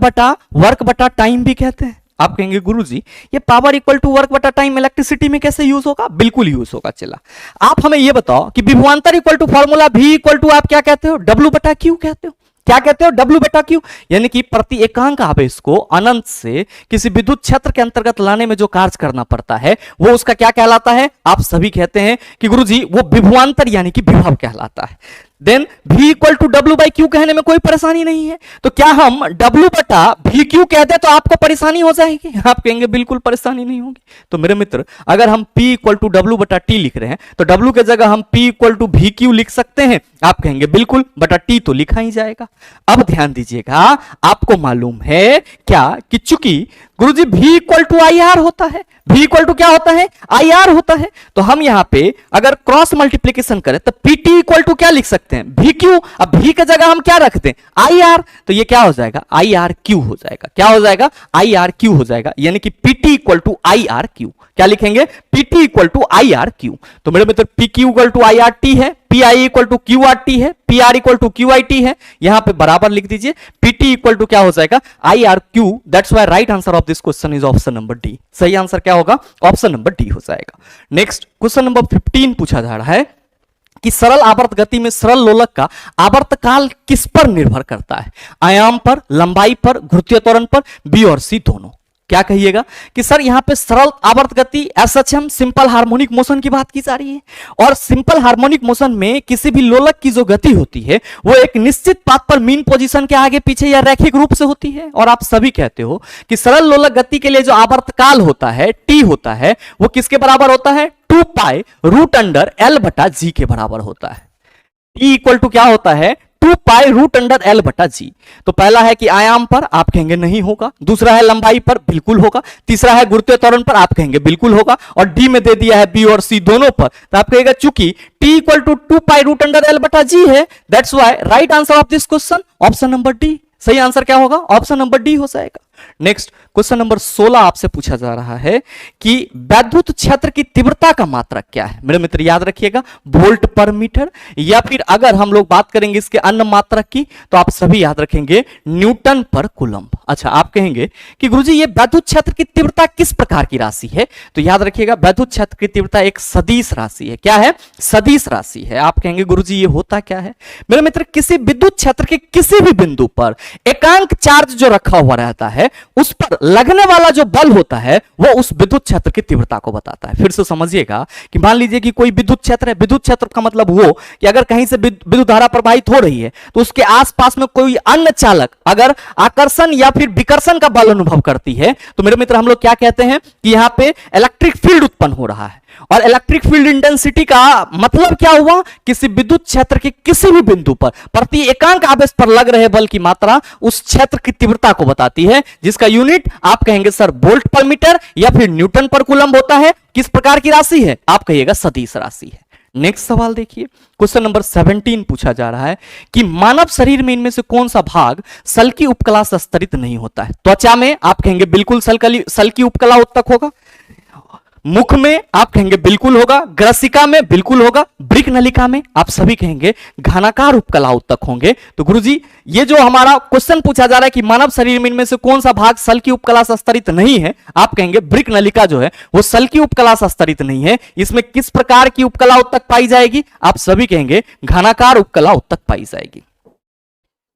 बटा टाइम भी कहते हैं। आप कहेंगे गुरुजी ये पावर इक्वल टू वर्क बटा टाइम इलेक्ट्रिसिटी में कैसे यूज होगा? बिल्कुल यूज होगा। चला, आप हमें ये बताओ कि विभवांतर equal to formula V equal to आप क्या कहते हो? W बटा Q कहते हो। क्या कहते हो? W बटा Q, यानी कि प्रति एकांक आवेश को अनंत से किसी विद्युत क्षेत्र के अंतर्गत लाने में जो कार्य करना पड़ता है वो उसका क्या कहलाता है? आप सभी कहते हैं कि गुरुजी वो विभवांतर यानी कि विभव कहलाता है। Then V equal to W by Q कहने में कोई परेशानी नहीं है। तो क्या हम W बटा VQ कहते हैं तो आपको परेशानी हो जाएगी? आप कहेंगे बिल्कुल परेशानी नहीं होगी। तो मेरे मित्र, अगर हम P इक्वल टू W बटा T लिख रहे हैं तो W के जगह हम P इक्वल टू VQ लिख सकते हैं। आप कहेंगे बिल्कुल, बटा T तो लिखा ही जाएगा। अब ध्यान दीजिएगा, आपको मालूम है क्या कि चूंकि गुरुजी V इक्वल टू IR होता है, V इक्वल टू क्या होता है? IR होता है। तो हम यहां पे अगर क्रॉस मल्टीप्लीकेशन करें तो PT इक्वल टू क्या लिख सकते हैं? VQ। अब V के जगह हम क्या रखते हैं? IR। तो ये क्या हो जाएगा? IRQ हो जाएगा। क्या हो जाएगा? IRQ हो जाएगा, यानी कि PT इक्वल टू IRQ। क्या लिखेंगे? PT equal to IRQ। तो मेरे मित्र PQ इक्वल टू IRT है, PI इक्वल टू QRT है, PR इक्वल टू QIT है। यहां पे बराबर लिख दीजिए। PT इक्वल टू क्या हो जाएगा? IRQ। That's why right answer of this question is option number D. सही आंसर क्या होगा? ऑप्शन नंबर डी हो जाएगा। नेक्स्ट क्वेश्चन नंबर 15 पूछा जा रहा है कि सरल आवर्त गति में सरल लोलक का आवर्तकाल किस पर निर्भर करता है? आयाम पर, लंबाई पर, घुर्तीय त्वरण पर, बी और सी दोनों। क्या कहिएगा कि सर यहां पे सरल आवर्त गति एसएचएम सिंपल हार्मोनिक मोशन की बात की जा रही है, और सिंपल हार्मोनिक मोशन में किसी भी लोलक की जो गति होती है वो एक निश्चित पाथ पर मीन पोजीशन के आगे पीछे या रैखिक रूप से होती है। और आप सभी कहते हो कि सरल लोलक गति के लिए जो आवर्तकाल होता है टी होता है वो किसके बराबर होता है? 2 पाई रूट अंडर एल बटा जी के बराबर होता है। टी इक्वल टू क्या होता है? 2 पाई रूट अंडर एल बटा जी। तो पहला है कि आयाम पर, आप कहेंगे नहीं होगा। दूसरा है लंबाई पर, बिल्कुल होगा। तीसरा है गुरुत्वीय त्वरण पर, आप कहेंगे बिल्कुल होगा। और डी में दे दिया है बी और सी दोनों पर, तो आप कहेगा चूंकि T equal to 2 pi root under L बटा जी है, that's why right answer of this question option number D. सही आंसर क्या होगा? ऑप्शन नंबर डी हो जाएगा। नेक्स्ट क्वेश्चन नंबर 16 आपसे पूछा जा रहा है कि वैद्युत क्षेत्र की तीव्रता का मात्रक क्या है? मेरे मित्र याद रखिएगा, वोल्ट पर मीटर, या फिर अगर हम लोग बात करेंगे इसके अन्य मात्रक की तो आप सभी याद रखेंगे न्यूटन पर कूलम्ब। अच्छा, आप कहेंगे कि गुरुजी ये वैद्युत क्षेत्र की तीव्रता किस प्रकार की राशि है? तो याद रखिएगा वैद्युत क्षेत्र की तीव्रता एक सदिश राशि है। क्या है? सदिश राशि है। आप कहेंगे गुरुजी ये होता क्या है? मेरे मित्र, किसी विद्युत क्षेत्र के किसी भी बिंदु पर एकांक चार्ज जो रखा हुआ रहता है उस पर लगने वाला जो बल होता है वो उस विद्युत क्षेत्र की तीव्रता को बताता है। फिर से समझिएगा कि मान लीजिए कि कोई विद्युत क्षेत्र है, विद्युत क्षेत्र का मतलब वो कि अगर कहीं से विद्युत धारा प्रवाहित हो रही है तो उसके आसपास में कोई अन्य चालक अगर आकर्षण या फिर विकर्षण का बल अनुभव करती है तो मेरे मित्र हम लोग क्या कहते हैं कि यहां पे इलेक्ट्रिक फील्ड उत्पन्न हो रहा है। और इलेक्ट्रिक फील्ड इंटेंसिटी का मतलब क्या हुआ? किसी विद्युत क्षेत्र के किसी भी बिंदु पर प्रति एकांक आवेश पर लग रहे बल की मात्रा उस क्षेत्र की तीव्रता को बताती है, जिसका यूनिट आप कहेंगे सर वोल्ट पर मीटर या फिर न्यूटन पर कूलम्ब होता है। किस प्रकार की राशि है? आप कहिएगा सदिश राशि है। नेक्स्ट सवाल देखिए, क्वेश्चन नंबर 17 पूछा जा रहा है कि मानव शरीर में इनमें से कौन सा भाग सल की उपकला से स्तरित नहीं होता है? त्वचा में आप कहेंगे बिल्कुल सल की उपकला उत्तक होगा, मुख में आप कहेंगे बिल्कुल होगा, ग्रसिका में बिल्कुल होगा, वृक्क नलिका में आप सभी कहेंगे घनाकार उपकला उत्तक होंगे। तो गुरुजी ये जो हमारा क्वेश्चन पूछा जा रहा है कि मानव शरीर में इनमें से कौन सा भाग सल की उपकला से स्तरित नहीं है, आप कहेंगे वृक्क नलिका जो है वो सल की उपकला से स्तरित नहीं है। इसमें किस प्रकार की उपकला उत्तक पाई जाएगी? आप सभी कहेंगे घनाकार उपकला उत्तक पाई जाएगी,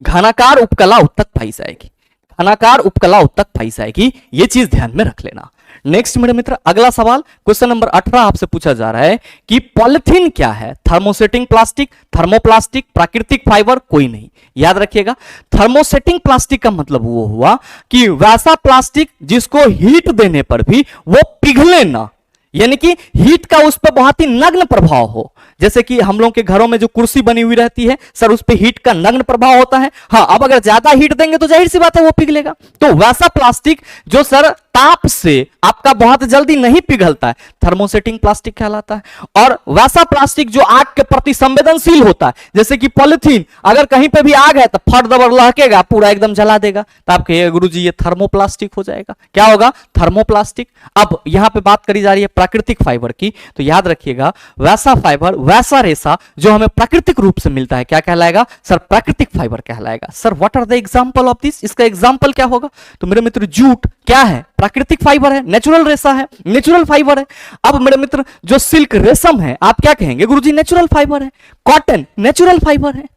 घनाकार उपकला उत्तक पाई जाएगी, घनाकार उपकला उत्तक पाई जाएगी। ये चीज ध्यान में रख लेना। नेक्स्ट मेरे मित्र अगला सवाल क्वेश्चन नंबर 18 आपसे पूछा जा रहा है कि पॉलिथीन क्या है? थर्मोसेटिंग प्लास्टिक, थर्मोप्लास्टिक, प्राकृतिक फाइबर, कोई नहीं। याद रखिएगा थर्मोसेटिंग प्लास्टिक का मतलब वो हुआ कि वैसा प्लास्टिक जिसको हीट देने पर भी वो पिघले ना, यानी कि हीट का उस पर बहुत ही नग्न प्रभाव हो। जैसे कि हम लोगों के घरों में जो कुर्सी बनी हुई रहती है सर, उस पर हीट का नग्न प्रभाव होता है। हाँ, अब अगर ज्यादा हीट देंगे तो जाहिर सी बात है वो पिघलेगा। तो वैसा प्लास्टिक जो सर ताप से आपका बहुत जल्दी नहीं पिघलता है, थर्मोसेटिंग प्लास्टिक कहलाता है। और वैसा प्लास्टिक जो आग के प्रति संवेदनशील होता है, जैसे कि पॉलिथीन, अगर कहीं पे भी आग है तो फट दबर लहकेगा, पूरा एकदम जला देगा। तो आप कहिएगा गुरुजी ये थर्मोप्लास्टिक हो जाएगा। क्या होगा? थर्मोप्लास्टिक। अब यहां पे बात करी जा रही है प्राकृतिक फाइबर की, तो याद रखिएगा वैसा फाइबर, वैसा रेशा जो हमें प्राकृतिक रूप से मिलता है क्या कहलाएगा? सर प्राकृतिक फाइबर कहलाएगा। Sir what are the example of this? इसका एग्जांपल क्या होगा? तो मेरे मित्र जूट क्या है? प्राकृतिक फाइबर है, नेचुरल रेशा है, नेचुरल फाइबर है। अब मेरे मित्र जो सिल्क रेशम है आप क्या कहेंगे? गुरुजी नेचुरल फाइबर है। कॉटन नेचुरल फाइबर है।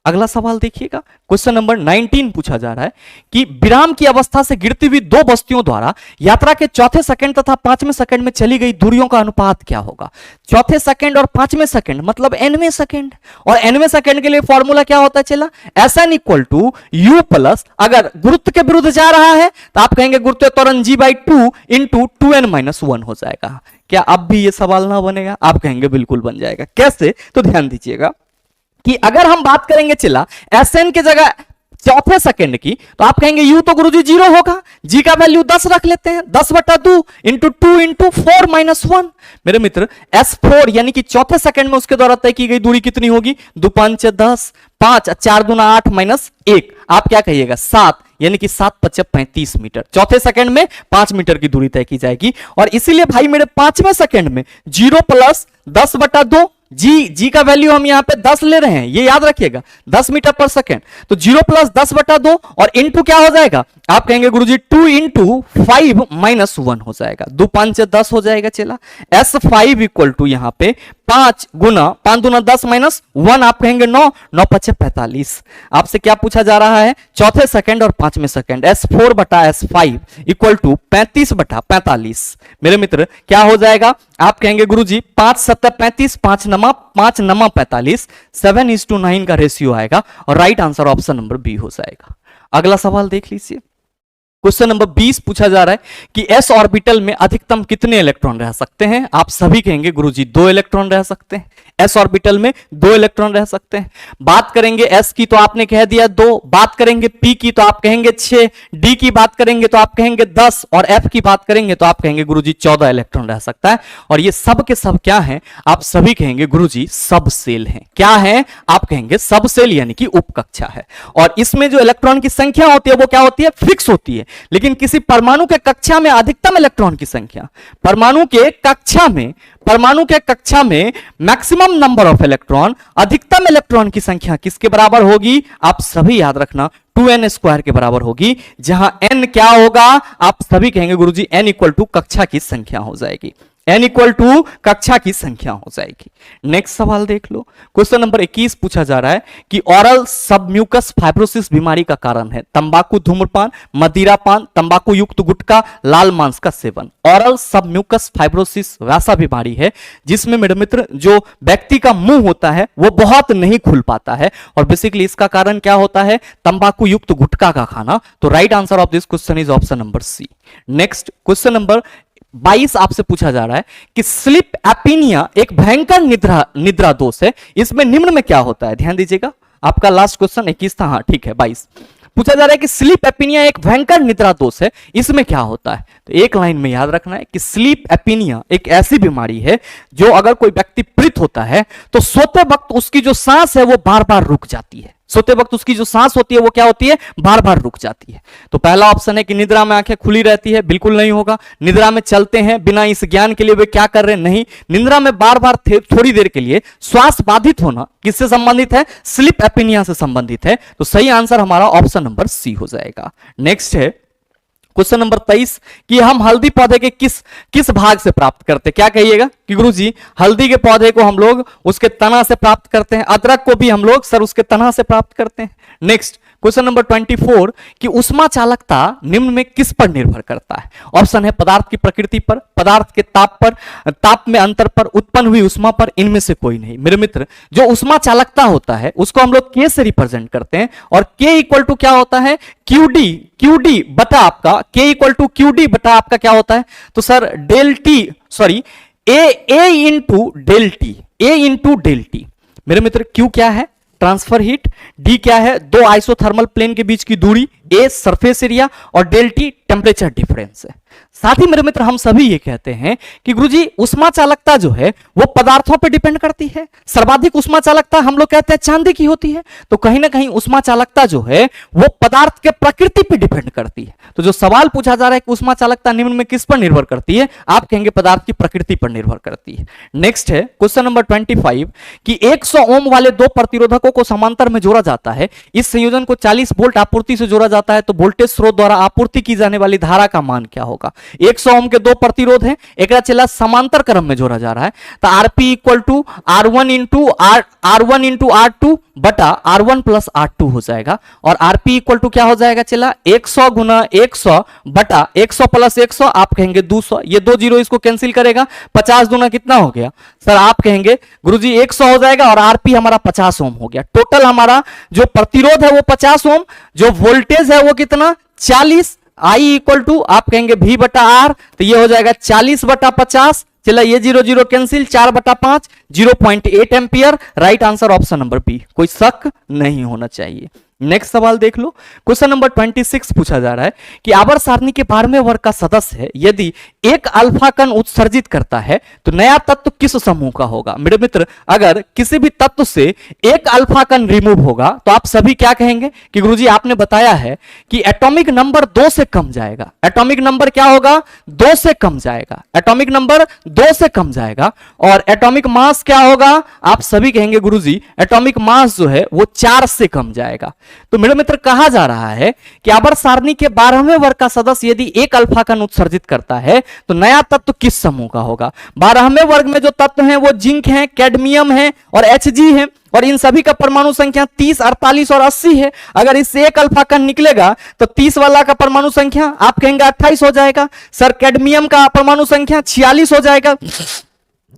अगला सवाल देखिएगा क्वेश्चन नंबर 19 पूछा जा रहा है कि विराम की अवस्था से गिरती हुई दो बस्तियों द्वारा यात्रा के चौथे सेकंड तथा पांचवें सेकंड में चली गई दूरियों का अनुपात क्या होगा? चौथे सेकंड और पांचवें सेकंड मतलब nवें सेकंड, और nवें सेकंड के लिए फॉर्मूला क्या होता है चला? Sn equal to u plus, अगर गुरुत्व के विरुद्ध जा रहा है तो आप कहेंगे गुरुत्व त्वरण g/2 इंटू 2n-1 हो जाएगा। क्या अब भी ये सवाल ना बनेगा? आप कहेंगे बिल्कुल बन जाएगा। कैसे? तो ध्यान दीजिएगा कि अगर हम बात करेंगे चला Sn के जगह चौथे सेकंड की, तो आप कहेंगे u तो गुरुजी 0 होगा, g का वैल्यू 10 रख लेते हैं, 10/2 इंटू 2 इंटू 4-1। मेरे मित्र S4 यानी कि चौथे सेकंड में उसके द्वारा तय की गई दूरी कितनी होगी? 2 5 10, 5 4 दूना 8 -1, आप क्या कहिएगा? 7, यानी कि 7 5 35 मीटर। चौथे सेकंड में 5 मीटर की दूरी तय की जाएगी। और इसीलिए भाई मेरे पांचवें सेकंड में 0 प्लस 10/2, जी का वैल्यू हम यहां पे 10 ले रहे हैं, ये याद रखिएगा, 10 मीटर पर सेकंड। तो 0 प्लस 10/2 और इंटू क्या हो जाएगा? आप कहेंगे गुरुजी 2 इंटू 5-1 हो जाएगा। 2 5 10 हो जाएगा चला। S5 इक्वल टू यहां पे 5 गुना 5 दूना 10 -1, आप कहेंगे 9, 9 5 45। आपसे क्या पूछा जा रहा है? चौथे सेकंड और पांचवें सेकंड। S4/S5 equal to 35/45। मेरे मित्र क्या हो जाएगा? आप कहेंगे गुरुजी 5 7 35, 5 9 45, 7:9 का रेशियो आएगा और right answer option number B हो जाएगा। अगला सवाल देख लीजिए क्वेश्चन नंबर 20 पूछा जा रहा है कि s ऑर्बिटल में अधिकतम कितने इलेक्ट्रॉन रह सकते हैं? आप सभी कहेंगे गुरुजी 2 इलेक्ट्रॉन रह सकते हैं। s ऑर्बिटल में 2 इलेक्ट्रॉन रह सकते हैं। बात करेंगे s की तो आपने कह दिया 2, बात करेंगे p की तो आप कहेंगे 6, d की बात करेंगे तो आप कहेंगे 10 और f की बात करेंगे तो आप कहेंगे गुरुजी 14 इलेक्ट्रॉन रह सकता है। और ये सब के सब क्या है? आप सभी कहेंगे गुरुजी सब सेल है। क्या है? आप कहेंगे सब सेल यानी कि उपकक्षा है। और इसमें जो इलेक्ट्रॉन की संख्या होती है वो क्या होती है? फिक्स होती है। लेकिन किसी परमाणु के कक्षा में अधिकतम इलेक्ट्रॉन की संख्या, परमाणु के कक्षा में मैक्सिमम नंबर ऑफ इलेक्ट्रॉन, अधिकतम इलेक्ट्रॉन की संख्या किसके बराबर होगी? आप सभी याद रखना 2n² के बराबर होगी, जहां n क्या होगा? आप सभी कहेंगे गुरुजी n इक्वल टू कक्षा की संख्या हो जाएगी, n इक्वल टू कक्षा की संख्या हो जाएगी। नेक्स्ट सवाल देख लो क्वेश्चन नंबर 21 पूछा जा रहा है कि ऑरल सबम्यूकस फाइब्रोसिस बीमारी का कारण है तंबाकू धूम्रपान, मदिरापान, तंबाकू युक्त गुटखा, लाल मांस का सेवन। ऑरल सबम्यूकस फाइब्रोसिस वैसा बीमारी है जिसमें मेरे मित्र जो व्यक्ति का मुंह होता है वो बहुत नहीं खुल पाता है, और बेसिकली इसका कारण क्या होता है? तंबाकू युक्त गुटखा का खाना। तो right answer of this question is option number C. Next question number 22 आपसे पूछा जा रहा है कि स्लीप एपीनिया एक भयंकर निद्रा दोष है, इसमें निम्न में क्या होता है? ध्यान दीजिएगा, आपका लास्ट क्वेश्चन 21 था, हाँ ठीक है 22। पूछा जा रहा है कि स्लीप एपीनिया एक भयंकर निद्रा दोष है, इसमें क्या होता है? तो एक लाइन में याद रखना है कि स्लीप एपीनिया एक ऐसी बीमारी है जो अगर कोई व्यक्ति पीड़ित होता है तो सोते वक्त उसकी जो सांस है वो बार बार रुक जाती है। सोते वक्त उसकी जो सांस होती है वो क्या होती है? बार बार रुक जाती है। तो पहला ऑप्शन है कि निद्रा में आंखें खुली रहती है, बिल्कुल नहीं होगा। निद्रा में चलते हैं बिना इस ज्ञान के लिए वे क्या कर रहे हैं? नहीं। निद्रा में बार बार थोड़ी देर के लिए श्वास बाधित होना किससे संबंधित है? स्लीप एपीनिया से संबंधित है। तो सही आंसर हमारा ऑप्शन नंबर सी हो जाएगा। नेक्स्ट है क्वेश्चन नंबर 23 कि हम हल्दी पौधे के किस भाग से प्राप्त करते हैं? क्या कहिएगा कि गुरुजी हल्दी के पौधे को हम लोग उसके तना से प्राप्त करते हैं, अदरक को भी हम लोग सर उसके तना से प्राप्त करते हैं। नेक्स्ट क्वेश्चन नंबर 24 कि उष्मा चालकता निम्न में किस पर निर्भर करता है? ऑप्शन है पदार्थ की प्रकृति पर, पदार्थ के ताप पर, ताप में अंतर पर, उत्पन्न हुई उष्मा पर, इनमें से कोई नहीं। मेरे मित्र, जो उष्मा चालकता होता है उसको हम लोग के से रिप्रेजेंट करते हैं और के इक्वल टू क्या होता है? क्यूडी बटा आपका के इक्वल टू क्यूडी बटा आपका क्या होता है? तो सर डेल टी, सॉरी ए इंटू डेल टी। मेरे मित्र क्यू क्या है? ट्रांसफर हीट, डी क्या है? दो आइसोथर्मल प्लेन के बीच की दूरी, ए सरफेस एरिया और डेल टी टेम्परेचर डिफरेंस है। साथ ही मेरे मित्र हम सभी ये कहते हैं कि गुरुजी उष्मा चालकता जो है वो पदार्थों पे डिपेंड करती है। सर्वाधिक उष्मा चालकता हम लोग कहते हैं चांदी की होती है। तो कहीं ना कहीं उष्मा चालकता जो है वो पदार्थ के प्रकृति पे डिपेंड करती है। तो जो सवाल पूछा जा रहा है कि उष्मा चालकता निम्न में किस पर निर्भर करती है, आप कहेंगे पदार्थ की प्रकृति पर निर्भर करती है। नेक्स्ट है क्वेश्चन नंबर 25 कि 100 ओम वाले दो प्रतिरोधकों को समांतर में जोड़ा जाता है। इस संयोजन को 40 वोल्ट आपूर्ति से जोड़ा जाता है तो वोल्टेज स्रोत द्वारा आपूर्ति की जाने वाली धारा का मान क्या होगा? 100 ओम के दो प्रतिरोध हैं, एक चला समांतर क्रम में जोड़ा जा रहा है तो RP equal to R1 into R2 बटा R1 प्लस R2 हो जाएगा और आरपी इक्वल टू क्या हो जाएगा? चला 100 गुना 100 बटा 100 प्लस 100, आप कहेंगे 200। ये दो जीरो इसको कैंसिल करेगा, 50 गुना कितना हो गया सर? आप कहेंगे गुरुजी 100 हो जाएगा और आरपी हमारा 50 ओम हो गया। टोटल हमारा जो प्रतिरोध है वो 50 ओम, जो वोल्टेज है वो कितना? 40। आई इक्वल टू आप कहेंगे V बटा आर, तो ये हो जाएगा 40 बटा 50। चला ये 0 0 कैंसिल, 4 बटा 5 0.8 ampere. Right answer option number B, कोई शक नहीं होना चाहिए। नेक्स्ट सवाल देख लो। क्वेश्चन नंबर 26 पूछा जा रहा है कि आवर्त सारणी के 12वें वर्ग का सदस्य है, यदि एक अल्फा कण उत्सर्जित करता है तो नया तत्व किस समूह का होगा? मेरे मित्र, अगर किसी भी तत्व से एक अल्फा कण रिमूव होगा तो आप सभी क्या कहेंगे कि गुरुजी आपने बताया है कि एटॉमिक नंबर 2 से कम जाएगा। एटॉमिक नंबर क्या होगा? 2 से कम जाएगा। एटॉमिक नंबर 2 से कम जाएगा और एटॉमिक मास क्या होगा? आप सभी कहेंगे गुरुजी एटॉमिक मास जो है वो 4 से कम जाएगा। तो मेरे मित्र कहा जा रहा है कि आवर्त सारणी के 12वें वर्ग का सदस्य यदि एक अल्फा कण उत्सर्जित करता है तो नया तत्व किस समूह का होगा? 12वें वर्ग में जो तत्व हैं वो जिंक है, कैडमियम है और Hg है और इन सभी का परमाणु संख्या 30, 48 और 80 है। अगर इससे एक अल्फा कण निकलेगा तो 30 वाला का परमाणु संख्या आप कहेंगे 28 हो जाएगा। सर कैडमियम का परमाणु संख्या 46 हो जाएगा,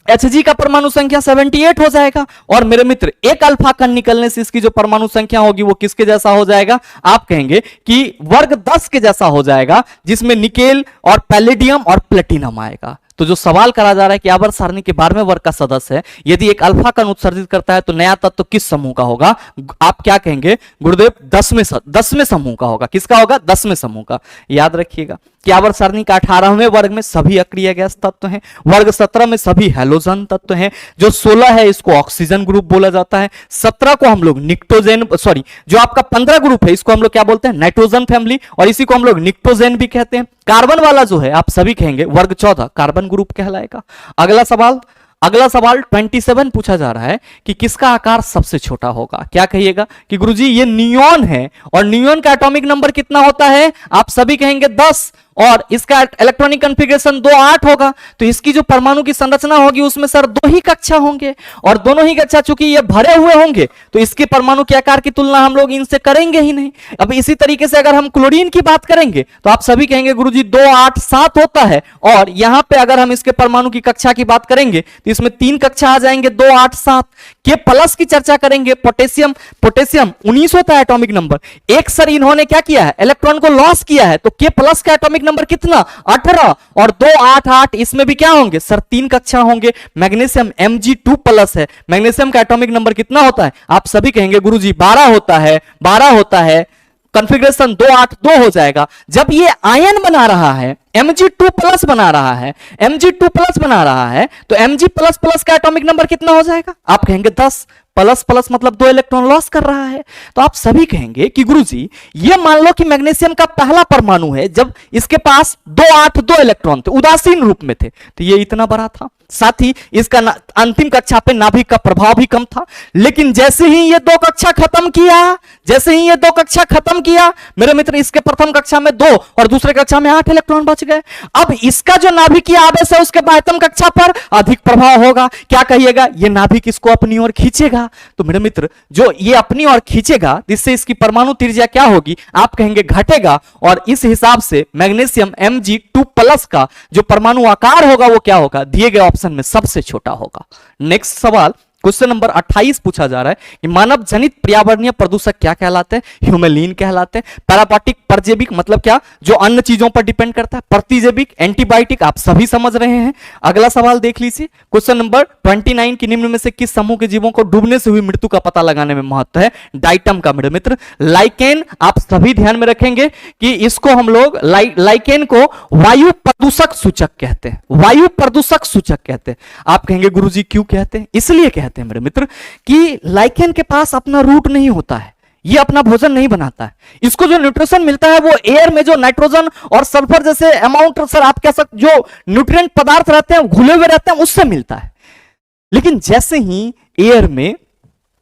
Hg का परमाणु संख्या 78 हो जाएगा और मेरे मित्र एक अल्फा कण निकलने से इसकी जो परमाणु संख्या होगी वो किसके जैसा हो जाएगा? आप कहेंगे कि वर्ग 10 के जैसा हो जाएगा, जिसमें निकेल और पैलेडियम और प्लेटिनम आएगा। तो जो सवाल करा जा रहा है कि आवर्त सारणी के 12वें वर्ग का सदस्य है, यदि एक अल्फा कण उत्सर्जित करता है तो नया तत्व किस समूह का होगा? आप क्या कहेंगे गुरुदेव? 10वें समूह का होगा। किसका होगा? 10वें समूह का। याद रखिएगा कि आवर्त सारणी का 18वें वर्ग में सभी अक्रिय गैस तत्व हैं, वर्ग 17 में सभी हैलोजन तत्व हैं, जो 16 है इसको ऑक्सीजन ग्रुप बोला जाता है, 17 को हम लोग निक्टोजेन, सॉरी जो आपका 15 ग्रुप है इसको हम लोग क्या बोलते हैं? नाइट्रोजन फैमिली, और इसी को हम लोग निक्टोजेन भी कहते हैं। कार्बन वाला जो है आप सभी कहेंगे वर्ग 14 कार्बन ग्रुप कहलाएगा। अगला सवाल 27 पूछा जा रहा है कि किसका आकार सबसे छोटा होगा? क्या कहिएगा कि गुरुजी ये नियॉन है और नियॉन का एटॉमिक नंबर कितना होता है? आप सभी कहेंगे 10 और इसका इलेक्ट्रॉनिक कॉन्फ़िगरेशन 2-8 होगा। तो इसकी जो परमाणु की संरचना होगी उसमें सर 2 ही कक्षा होंगे और दोनों ही कक्षा चूंकि ये भरे हुए होंगे तो इसके परमाणु के आकार की तुलना हम लोग इनसे करेंगे ही नहीं। अब इसी तरीके से अगर हम क्लोरीन की बात करेंगे तो आप सभी कहेंगे गुरुजी 2, 8, 7 होता है और यहां पे अगर हम इसके परमाणु की कक्षा की बात करेंगे तो इसमें 3 कक्षा आ जाएंगे, 2, 8, 7। के प्लस की चर्चा करेंगे, पोटेशियम 19 होता है एटॉमिक नंबर। एक सर इन्होंने क्या किया है? इलेक्ट्रॉन को लॉस किया है, तो के प्लस का एटॉमिक नंबर कितना? 18 और 2, 8, 8 इसमें भी क्या होंगे सर? 3 कक्षा होंगे। मैग्नीशियम Mg2 प्लस है, मैग्नीशियम का एटॉमिक नंबर कितना होता है? आप सभी कहेंगे गुरुजी 12 होता है, 12 होता है। कॉन्फ़िगरेशन 282 हो जाएगा। जब ये आयन बना रहा है, Mg2 प्लस बना रहा है, Mg2 प्लस बना रहा है, तो Mg प्लस प्लस का एटॉमिक नंबर कितना हो जाएगा? आप कहेंगे 10, प्लस प्लस मतलब 2 इलेक्ट्रॉन लॉस कर रहा है। तो आप सभी कहेंगे कि गुरुजी ये मान लो कि मैग्नीशियम का पहला परमाणु है, जब इसके पास 282 इलेक्ट्रॉन थे, उदासीन रूप में थे, तो ये इतना बड़ा था। साथ ही इसका अंतिम कक्षा पे नाभिक का प्रभाव भी कम था। लेकिन जैसे ही ये 2 कक्षा खत्म किया, जैसे ही ये 2 कक्षा खत्म किया मेरे मित्र, इसके प्रथम कक्षा में 2 और दूसरे कक्षा में 8 इलेक्ट्रॉन बच गए। अब इसका जो नाभिकीय आवेश है उसके बाह्यतम कक्षा पर अधिक प्रभाव होगा। क्या कहिएगा? ये नाभिक इसको अपनी ओर खींचेगा। तो मेरे मित्र, जो ये अपनी ओर खींचेगा, जिससे इसकी परमाणु त्रिज्या क्या होगी? आप कहेंगे घटेगा। और इस हिसाब से मैग्नीशियम Mg2 प्लस का जो परमाणु आकार होगा वो क्या होगा? दिए गए ऑप्शन में सबसे छोटा होगा। नेक्स्ट सवाल क्वेश्चन नंबर 28 पूछा जा रहा है कि मानव जनित पर्यावरणीय प्रदूषक क्या कहलाते हैं? ह्यूमेलिन कहलाते हैं। पैरापाटिक परजेविक मतलब क्या? जो अन्य चीजों पर डिपेंड करता है। प्रतिजैविक, एंटीबायोटिक, आप सभी समझ रहे हैं। अगला सवाल देख लीजिए, क्वेश्चन नंबर 29 की निम्न में से किस समूह के जीवों को डूबने से हुई मृत्यु का पता लगाने में महत्व है? डाइटम का मेरे मित्र। लाइकेन, आप सभी ध्यान में रखेंगे कि इसको हम लोग लाइकेन को वायु प्रदूषक सूचक कहते हैं। वायु प्रदूषक सूचक कहते हैं। आप कहेंगे गुरुजी क्यों कहते हैं? इसलिए कहते हैं मेरे मित्र कि लाइकेन के पास अपना रूट नहीं होता है, ये अपना भोजन नहीं बनाता है। इसको जो न्यूट्रिशन मिलता है वो एयर में जो नाइट्रोजन और सल्फर जैसे अमाउंट, सर आप कह सकते जो न्यूट्रिएंट पदार्थ रहते हैं घुले हुए रहते हैं उससे मिलता है। लेकिन जैसे ही एयर में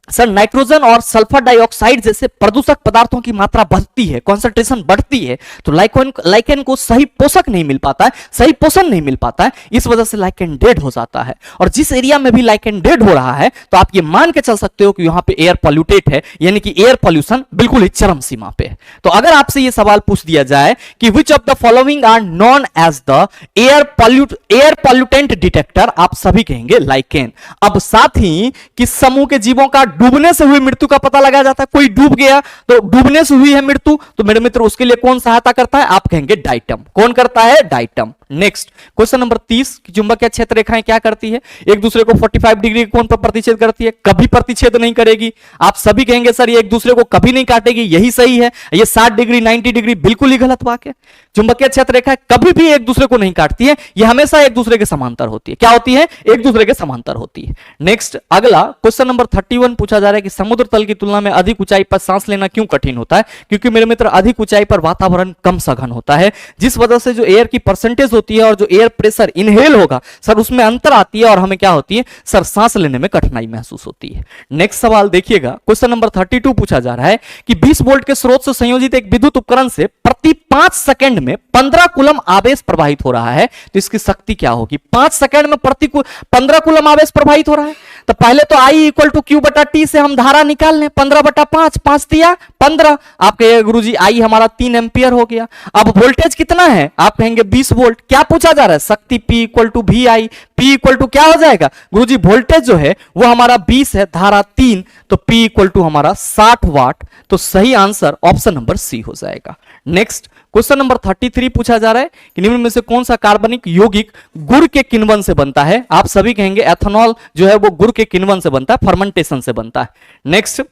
सर नाइट्रोजन और सल्फर डाइऑक्साइड जैसे प्रदूषक पदार्थों की मात्रा बढ़ती है, कंसंट्रेशन बढ़ती है, तो लाइकेन को सही पोषक नहीं मिल पाता है, सही पोषण नहीं मिल पाता है। इस वजह से लाइकेन डेड हो जाता है। और जिस एरिया में भी लाइकेन डेड हो रहा है तो आप ये मान के चल सकते हो कि यहां पे एयर पॉल्यूटेड है, यानी कि एयर पॉल्यूशन बिल्कुल ही चरम सीमा पे है। तो अगर आपसे ये सवाल पूछ दिया जाए कि which of the following are known as the air pollutant detector, आप सभी कहेंगे लाइकेन। अब साथ ही किस समूह के जीवों का डूबने से हुई मृत्यु का पता लगाया जाता है? कोई डूब गया तो डूबने से हुई है मृत्यु, तो मेरे मित्र उसके लिए कौन सहायता करता है? आप कहेंगे डाइटम। कौन करता है? डाइटम। नेक्स्ट क्वेश्चन नंबर 30 की चुंबकीय क्षेत्र रेखाएं क्या करती है? एक दूसरे को 45 डिग्री के कोण पर प्रतिच्छेद करती है, कभी प्रतिच्छेद नहीं करेगी। आप सभी कहेंगे सर ये एक दूसरे को कभी नहीं काटेगी, यही सही है। ये 60 डिग्री 90 डिग्री बिल्कुल ही गलत बात है। चुंबकीय क्षेत्र रेखाएं कभी भी एक दूसरे को नहीं काटती है, ये हमेशा एक दूसरे के समांतर होती है। क्या होती है? एक दूसरे के समांतर होती है। नेक्स्ट अगला क्वेश्चन नंबर 31 पूछा जा रहा है कि समुद्र तल की तुलना में अधिक ऊंचाई पर सांस लेना क्यों कठिन होता है? क्योंकि मेरे मित्र अधिक ऊंचाई पर वातावरण कम सघन होता है, जिस वजह से जो एयर की परसेंटेज होती है और जो एयर प्रेशर इनहेल होगा सर उसमें अंतर आती है और हमें क्या होती है सर? सांस लेने में कठिनाई महसूस होती है। नेक्स्ट सवाल देखिएगा, क्वेश्चन नंबर 32 पूछा जा रहा है कि 20 वोल्ट के स्रोत से संयोजित एक विद्युत उपकरण से प्रति 5 सेकंड में 15 कूलम आवेश प्रवाहित हो रहा है, तो इसकी शक्ति क्या होगी? 5 सेकंड में प्रति 15 कूलम आवेश प्रवाहित हो रहा है, तो पहले तो I इक्वल टू Q बटा T से हम धारा निकाल लें। 15 बटा 5, 5 दिया 15। आप कहेंगे गुरुजी I हमारा 3 एम्पियर हो गया। अब वोल्टेज कितना है? आप कहेंगे 20 वोल्ट। क्या पूछा जा रहा है? शक्ति P equal to VI। P equal to क्या हो जाएगा गुरुजी? वोल्टेज जो है वो हमारा 20 है, धारा 3, तो P इक्वल टू हमारा 60 वाट। तो सही आंसर ऑप्शन नंबर सी हो जाएगा। नेक्स्ट क्वेश्चन नंबर 33 पूछा जा रहा है कि निम्न में से कौन सा कार्बनिक यौगिक गुड़ के किण्वन से बनता है? आप सभी कहेंगे एथेनॉल जो है वो गुड़ के किण्वन से बनता है, फर्मेंटेशन से बनता है। नेक्स्ट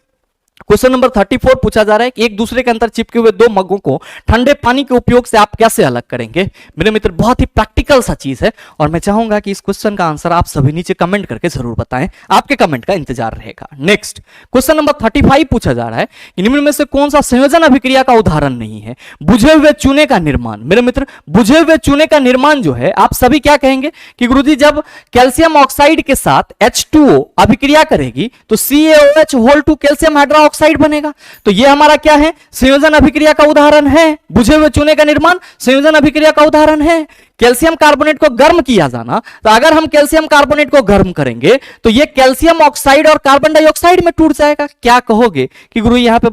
क्वेश्चन नंबर 34 पूछा जा रहा है कि एक दूसरे के अंदर चिपके हुए 2 मग्गों को ठंडे पानी के उपयोग से आप कैसे अलग करेंगे? मेरे मित्र बहुत ही प्रैक्टिकल सा चीज है और मैं चाहूंगा कि इस क्वेश्चन का आंसर आप सभी नीचे कमेंट करके जरूर बताएं, आपके कमेंट का इंतजार रहेगा। नेक्स्ट क्वेश्चन नंबर 35 पूछा जा रहा है कि निम्न में से कौन सा संयोजन अभिक्रिया का उदाहरण नहीं है? बुझे हुए चूने का निर्माण। मेरे मित्र बुझे हुए चूने का निर्माण जो है आप सभी क्या कहेंगे कि गुरुजी जब कैल्शियम ऑक्साइड के साथ H2O अभिक्रिया करेगी तो CaOH whole two calcium hydroxide बनेगा। तो ये हमारा क्या है? संयोजन अभिक्रिया का उदाहरण है। बुझे हुए चूने का निर्माण संयोजन अभिक्रिया का उदाहरण है। कैल्शियम कार्बोनेट को गर्म किया जाना, तो अगर हम कैल्शियम कार्बोनेट को गर्म करेंगे तो ये कैल्शियम ऑक्साइड और कार्बन डाइऑक्साइड में टूट जाएगा। क्या कहोगे कि गुरु यहाँ पे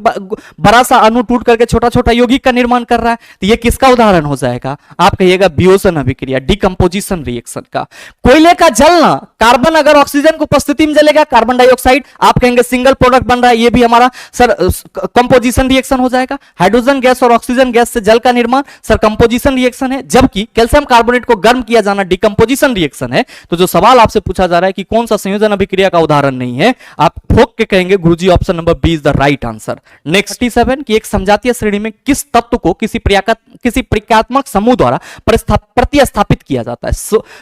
बड़ा सा अणु टूट करके छोटा छोटा यौगिक का निर्माण कर रहा है, तो ये किसका उदाहरण हो जाएगा? आप कहिएगा वियोजन अभिक्रिया, डिकम्पोजिशन रिएक्शन का। कोयले का जलना, कार्बन अगर ऑक्सीजन की उपस्थिति में जलेगा, कार्बन डाइऑक्साइड, आप कहेंगे सिंगल प्रोडक्ट बन रहा है, ये भी हमारा सर कंपोजिशन रिएक्शन हो जाएगा। हाइड्रोजन गैस और ऑक्सीजन गैस से जल का निर्माण सर कंपोजिशन रिएक्शन है, जबकि कैल्शियम कार्बोनेट को गर्म किया जाना डिकम्पोजिशन रिएक्शन है, तो जो सवाल आपसे पूछा जा रहा है कि कौन सा संयोजन अभिक्रिया का उदाहरण नहीं है, आप ठोक के कहेंगे गुरुजी option number B is the right answer. Next 37 की एक समजातीय श्रेणी में किस तत्व को किसी प्रक्रियात्मक समूह द्वारा प्रतिस्थापित किया जाता है?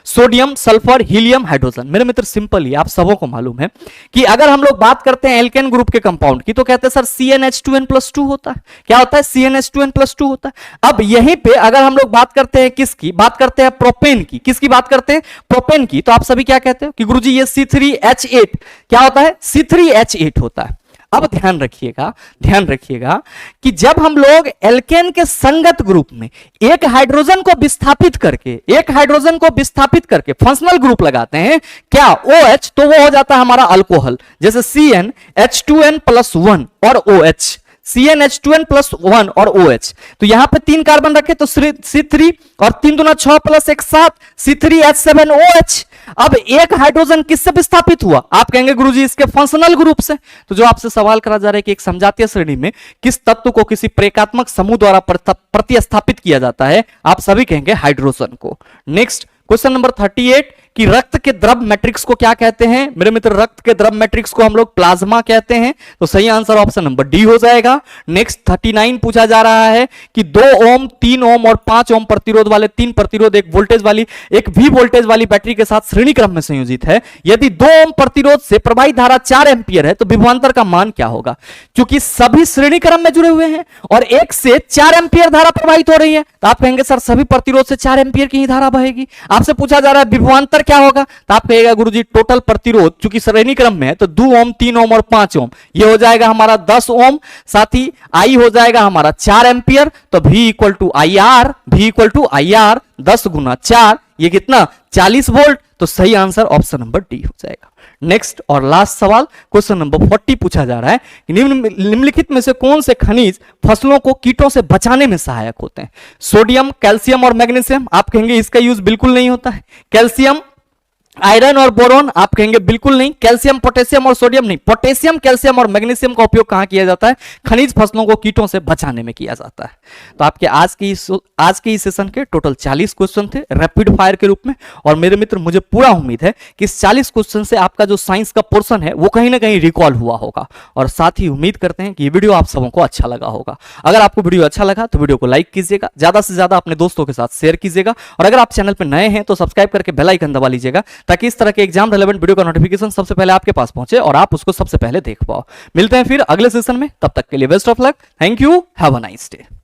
Sodium, sulphur, helium, hydrogen. मेरे मित्र सिंपल ही आप सबों को मालूम है कि अगर हम लोग बात करते हैं एल्केन ग्रुप के कंपाउंड की तो कहते हैं सर CnH2n+2 होता है। क्या होता है? CnH2n+2 होता है। अब यहीं पे अगर हम लोग बात करते हैं किसकी बात करते हैं, प्रोपेन की। किसकी बात करते हैं? प्रोपेन की। तो आप सभी क्या कहते हो कि गुरुजी ये C3H8 क्या होता है? C3H8 होता है। अब ध्यान रखिएगा कि जब हम लोग एल्केन के संगत ग्रुप में एक हाइड्रोजन को विस्थापित करके फंक्शनल ग्रुप लगाते हैं क्या OH, तो वो हो जाता है हमारा अल्कोहल, जैसे CnH2n+1 और OH, CnH2n+1 और OH। तो यहां पे 3 कार्बन रखे तो C3 और 3 दूना 6 + 1 7 C3H7OH। अब एक हाइड्रोजन किससे विस्थापित हुआ? आप कहेंगे गुरुजी इसके फंक्शनल ग्रुप से। तो जो आपसे सवाल करा जा रहा है कि एक समजातीय श्रेणी में किस तत्व को किसी प्रक्रियात्मक समूह द्वारा प्रतिस्थापित किया जाता है, आप सभी कहेंगे हाइड्रोजन को। नेक्स्ट क्वेश्चन नंबर 38 कि रक्त के द्रव मैट्रिक्स को क्या कहते हैं? मेरे मित्र रक्त के द्रव मैट्रिक्स को हम लोग प्लाज्मा कहते हैं, तो सही आंसर ऑप्शन नंबर डी हो जाएगा। नेक्स्ट 39 पूछा जा रहा है कि 2 ओम, 3 ओम और 5 ओम प्रतिरोध वाले 3 प्रतिरोध एक V वोल्टेज वाली बैटरी के साथ श्रेणी क्रम में संयोजित है। यदि 2 ओम प्रतिरोध से प्रवाहित धारा 4 एंपियर है तो विभवांतर का मान क्या होगा? क्योंकि सभी श्रेणी क्रम में जुड़े हुए हैं और 1 से 4 एंपियर धारा प्रवाहित हो रही है, तो आप कहेंगे सर सभी प्रतिरोध से 4 एंपियर की ही धारा बहेगी। आपसे पूछा जा रहा है विभवांतर क्या होगा, तो आप कहेगा गुरुजी टोटल प्रतिरोध चूंकि श्रेणी क्रम में है तो 2 ओम, 3 ओम और 5 ओम, ये हो जाएगा हमारा 10 ओम, साथ ही आई हो जाएगा हमारा 4 एंपियर, तो V = IR 10 × 4, ये कितना 40 वोल्ट, तो सही आंसर ऑप्शन नंबर डी हो जाएगा। नेक्स्ट और लास्ट सवाल क्वेश्चन नंबर 40 पूछा जा रहा है कि निम्नलिखित में से कौन से खनिज फसलों को कीटों से बचाने में सहायक होते हैं? सोडियम, कैल्शियम और मैग्नीशियम। आप कहेंगे इसका यूज बिल्कुल नहीं होता है। कैल्शियम, आयरन और बोरोन, आप कहेंगे बिल्कुल नहीं। कैल्शियम, पोटेशियम और सोडियम नहीं। पोटेशियम, कैल्शियम और मैग्नीशियम का उपयोग कहां किया जाता है? खनिज फसलों को कीटों से बचाने में किया जाता है। तो आपके आज के इस सेशन के टोटल 40 क्वेश्चन थे रैपिड फायर के रूप में, और मेरे मित्र मुझे पूरा उम्मीद है कि इस 40 क्वेश्चन से आपका जो साइंस का पोर्शन है वो कहीं ना कहीं रिकॉल हुआ होगा, और साथ ही उम्मीद करते हैं कि ये वीडियो आप सबों को अच्छा लगा होगा। अगर आपको वीडियो अच्छा लगा तो वीडियो को लाइक कीजिएगा, ज्यादा से ज्यादा अपने दोस्तों के साथ शेयर कीजिएगा, और अगर आप चैनल पर नए हैं तो सब्सक्राइब करके बेल आइकन दबा लीजिएगा ताकि इस तरह के एग्जाम रिलेवेंट वीडियो का नोटिफिकेशन सबसे पहले आपके पास पहुंचे और आप उसको सबसे पहले देख पाओ। मिलते हैं फिर अगले सेशन में, तब तक के लिए best of luck. Thank you, have a nice day.